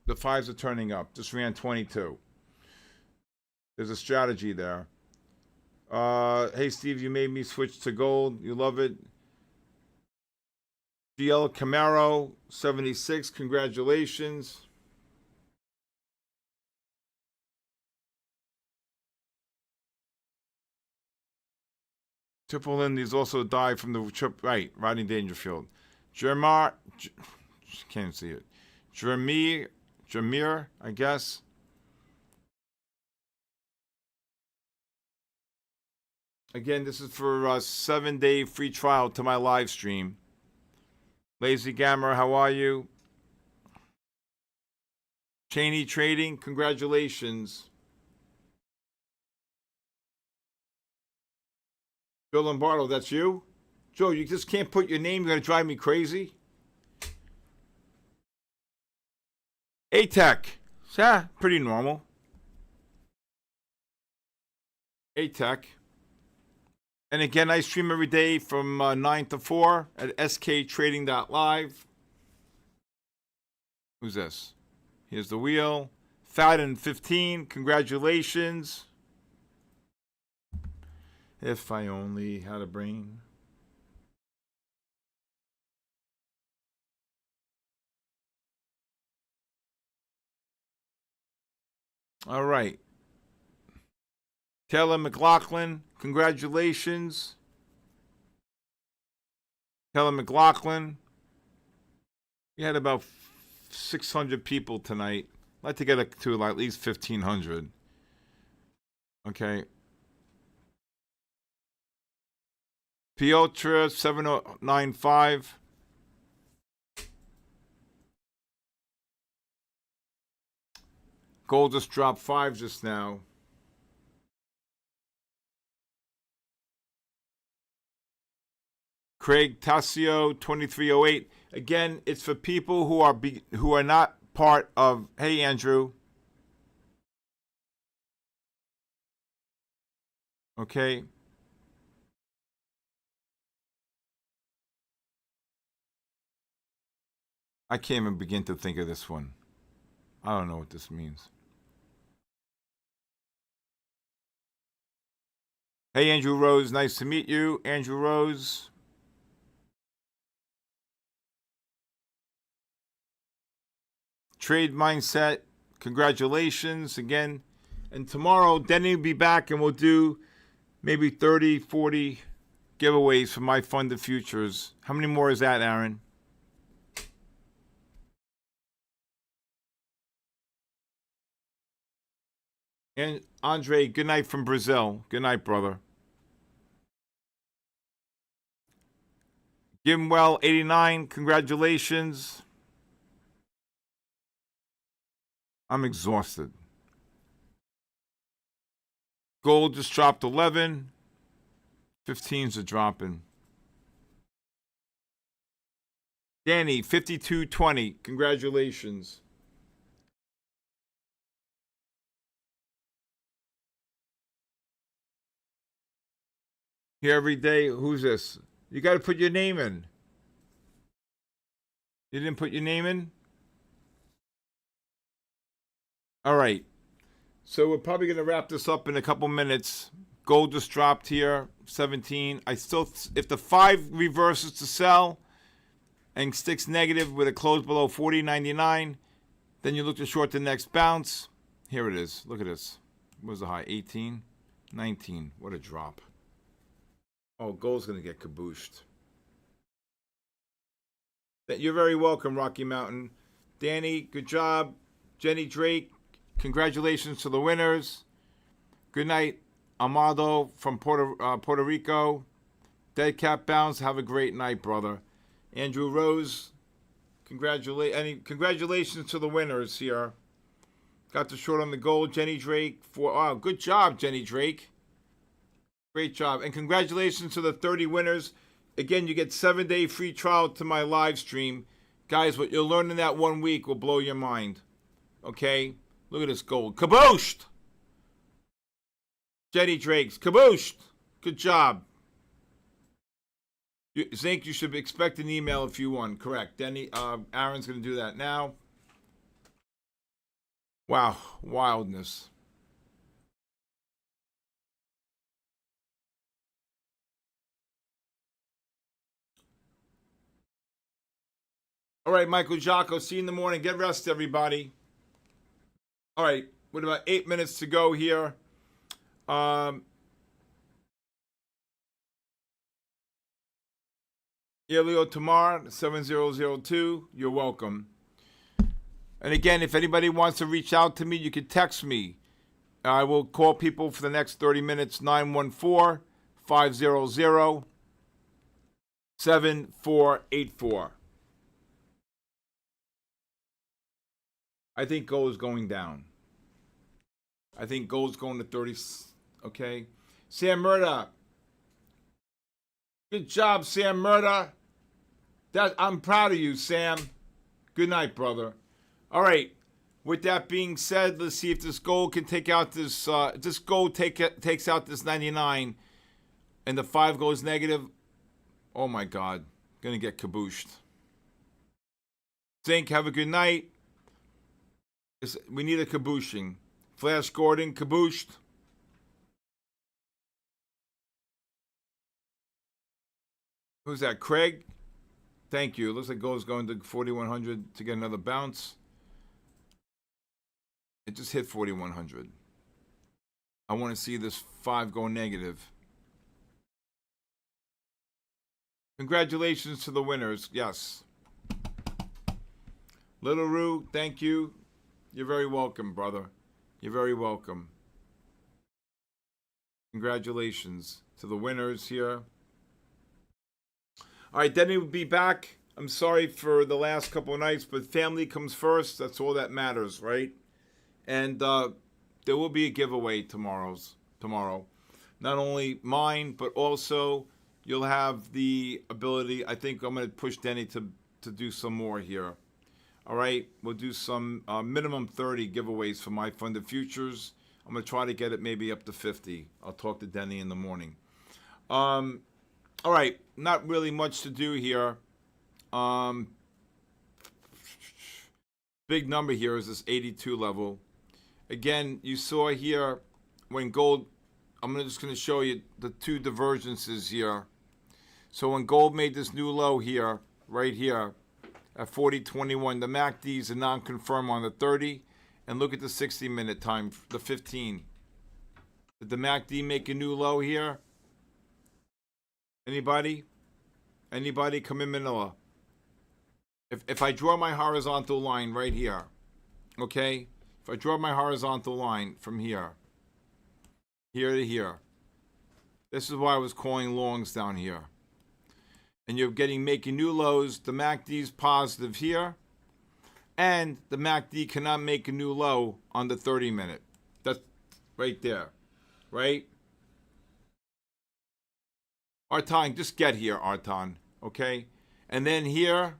The fives are turning up. Just ran 22. There's a strategy there. Hey, Steve, you made me switch to gold. You love it. GL Camaro, 76. Congratulations. Triple Lindy's also died from the trip. Right, Rodney Dangerfield. Can't see it. Jameer, I guess. Again, this is for a 7-day free trial to my live stream. Lazy Gamma, how are you? Cheney Trading, congratulations. Bill Lombardo, that's you? Joe, you just can't put your name. You're going to drive me crazy. ATEC. Yeah, pretty normal. ATEC. And again, I stream every day from 9 to 4 at sktrading.live. Who's this? Here's the wheel. Fadden 15, congratulations. If I only had a brain. All right. Taylor McLaughlin, congratulations. Taylor McLaughlin. We had about 600 people tonight. I'd like to get it to at least 1,500. Okay. Piotr 7095. Gold just dropped 5 just now. Craig Tassio 2308. Again, it's for people who are not part of. Hey, Andrew. Okay. I can't even begin to think of this one. I don't know what this means. Hey, Andrew Rose. Nice to meet you, Andrew Rose. Trade Mindset. Congratulations again. And tomorrow, Denny will be back and we'll do maybe 30, 40 giveaways for My Fund the Futures. How many more is that, Aaron? And Andre, good night from Brazil. Good night, brother. Gimwell 89, congratulations. I'm exhausted. Gold just dropped 11. 15s are dropping. Danny, 52.20. Congratulations. Here every day. Who's this? You got to put your name in. You didn't put your name in? All right. So we're probably going to wrap this up in a couple minutes. Gold just dropped here, 17. If the 5 reverses to sell and sticks negative with a close below 40.99, then you look to short the next bounce. Here it is. Look at this. What was the high? 18, 19. What a drop. Oh, gold's going to get kabooshed. You're very welcome, Rocky Mountain. Danny, good job. Jenny Drake, congratulations to the winners. Good night, Amado from Puerto Rico. Dead Cat Bounce, have a great night, brother. Andrew Rose, congratulations to the winners here. Got the short on the gold. Jenny Drake, good job, Jenny Drake. Great job. And congratulations to the 30 winners. Again, you get 7-day free trial to my live stream. Guys, what you'll learn in that 1 week will blow your mind. Okay? Look at this gold. Kabooshed! Jenny Drake's kabooshed. Good job. Zink, you should expect an email if you won. Correct. Aaron's going to do that now. Wow. Wildness. All right, Michael Jocko, see you in the morning. Get rest, everybody. All right, with about 8 minutes to go here. Elio Tamar, 7002, you're welcome. And again, if anybody wants to reach out to me, you can text me. I will call people for the next 30 minutes, 914-500-7484. I think gold is going down. I think gold's going to 30. Okay. Sam Murda. Good job, Sam Murda. I'm proud of you, Sam. Good night, brother. All right. With that being said, let's see if this gold can take out this. This gold takes out this 99, and the 5 goes negative. Oh my God, gonna get kabooshed. Zink, have a good night. We need a kabooshing. Flash Gordon, kabooshed. Who's that? Craig? Thank you. It looks like gold's going to 4,100 to get another bounce. It just hit 4,100. I want to see this 5 go negative. Congratulations to the winners. Yes. Little Roo, thank you. You're very welcome, brother. You're very welcome. Congratulations to the winners here. All right, Denny will be back. I'm sorry for the last couple of nights, but family comes first. That's all that matters, right? And there will be a giveaway tomorrow. Not only mine, but also you'll have the ability. I think I'm going to push Denny to do some more here. All right, we'll do some minimum 30 giveaways for my funded futures. I'm going to try to get it maybe up to 50. I'll talk to Denny in the morning. All right, not really much to do here. Big number here is this 82 level. Again, you saw here when gold, I'm just going to show you the 2 divergences here. So when gold made this new low here, right here, at 40.21, the MACD is a non-confirm on the 30. And look at the 60-minute time, the 15. Did the MACD make a new low here? Anybody? Anybody? Come in, Manila. If I draw my horizontal line right here, okay? If I draw my horizontal line from here, here to here. This is why I was calling longs down here. And you're making new lows. The MACD's positive here. And the MACD cannot make a new low on the 30-minute. That's right there. Right? Artan, just get here, Artan. Okay? And then here,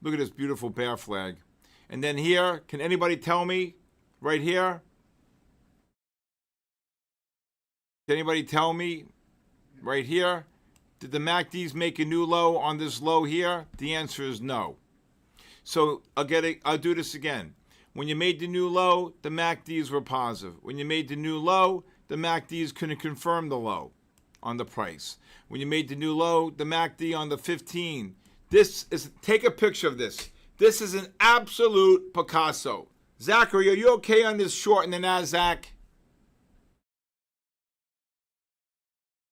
look at this beautiful bear flag. And then here, can anybody tell me? Right here? Can anybody tell me? Right here? Did the MACDs make a new low on this low here? The answer is no. So I'll do this again. When you made the new low, the MACDs were positive. When you made the new low, the MACDs couldn't confirm the low on the price. When you made the new low, the MACD on the 15. Take a picture of this. This is an absolute Picasso. Zachary, are you okay on this short in the NASDAQ?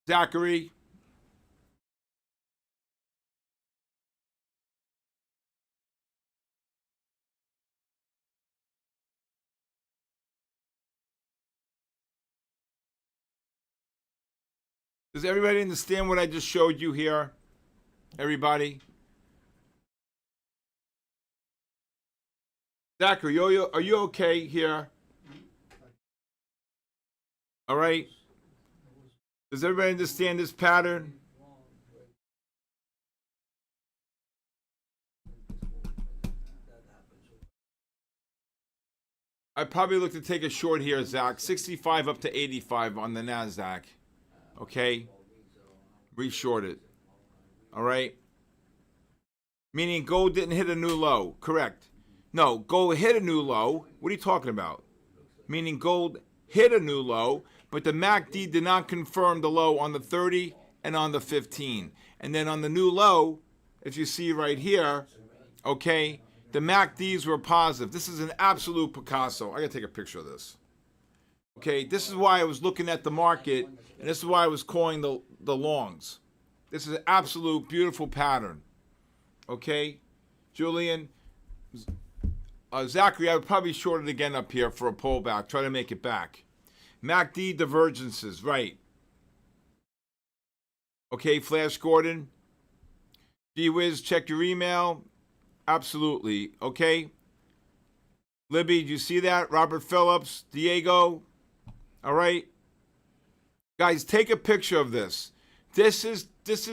Zachary? Does everybody understand what I just showed you here? Everybody? Zachary, are you okay here? All right. Does everybody understand this pattern? I probably look to take a short here, Zach. 65 up to 85 on the NASDAQ. Okay? Reshort it. All right? Meaning gold didn't hit a new low. Correct. No, gold hit a new low. What are you talking about? Meaning gold hit a new low, but the MACD did not confirm the low on the 30 and on the 15. And then on the new low, if you see right here, okay, the MACDs were positive. This is an absolute Picasso. I got to take a picture of this. Okay, this is why I was looking at the market, and this is why I was calling the longs. This is an absolute beautiful pattern. Okay, Julian, Zachary, I would probably short it again up here for a pullback. Try to make it back. MACD divergences, right. Okay, Flash Gordon. D-Wiz, check your email. Absolutely. Okay. Libby, do you see that? Robert Phillips, Diego. All right. Guys, take a picture of this. This is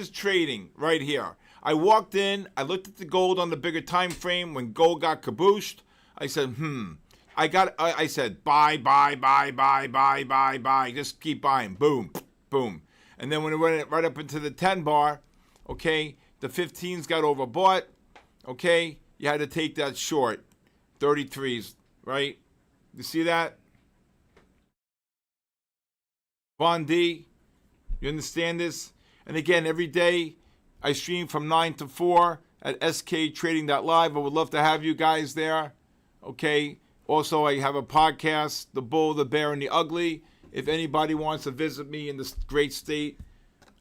trading right here. I walked in, I looked at the gold on the bigger time frame when gold got kabooshed. I said, I said, buy. Just keep buying. Boom, boom. And then when it went right up into the 10 bar, okay, the 15s got overbought. Okay, you had to take that short. 33s, right? You see that? Von D, you understand this? And again, every day I stream from 9 to 4 at sktrading.live. I would love to have you guys there. Okay. Also, I have a podcast, The Bull, the Bear, and the Ugly. If anybody wants to visit me in this great state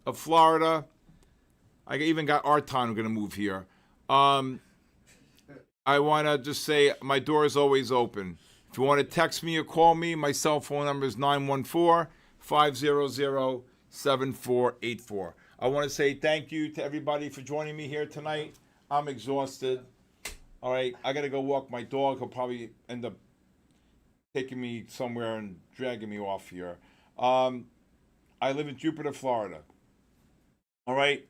of Florida, I even got Arton who's going to move here. I want to just say my door is always open. If you want to text me or call me, my cell phone number is 914-500-7484. I want to say thank you to everybody for joining me here tonight. I'm exhausted. All right, I got to go walk my dog. He'll probably end up taking me somewhere and dragging me off here. I live in Jupiter, Florida. All right.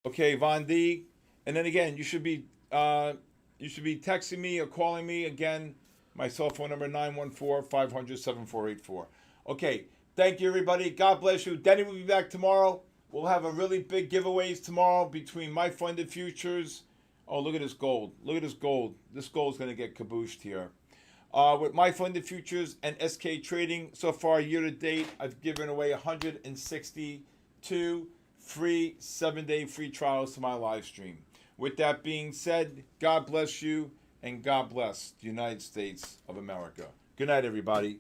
Okay, Von D. And then again, you should be texting me or calling me. Again, my cell phone number 914-500-7484. Okay, thank you, everybody. God bless you. Denny will be back tomorrow. We'll have a really big giveaways tomorrow between my funded futures. Oh, look at this gold. Look at this gold. This gold's going to get kabooshed here. With my funded futures and SK Trading, so far year to date, I've given away 162 free 7-day free trials to my live stream. With that being said, God bless you and God bless the United States of America. Good night, everybody.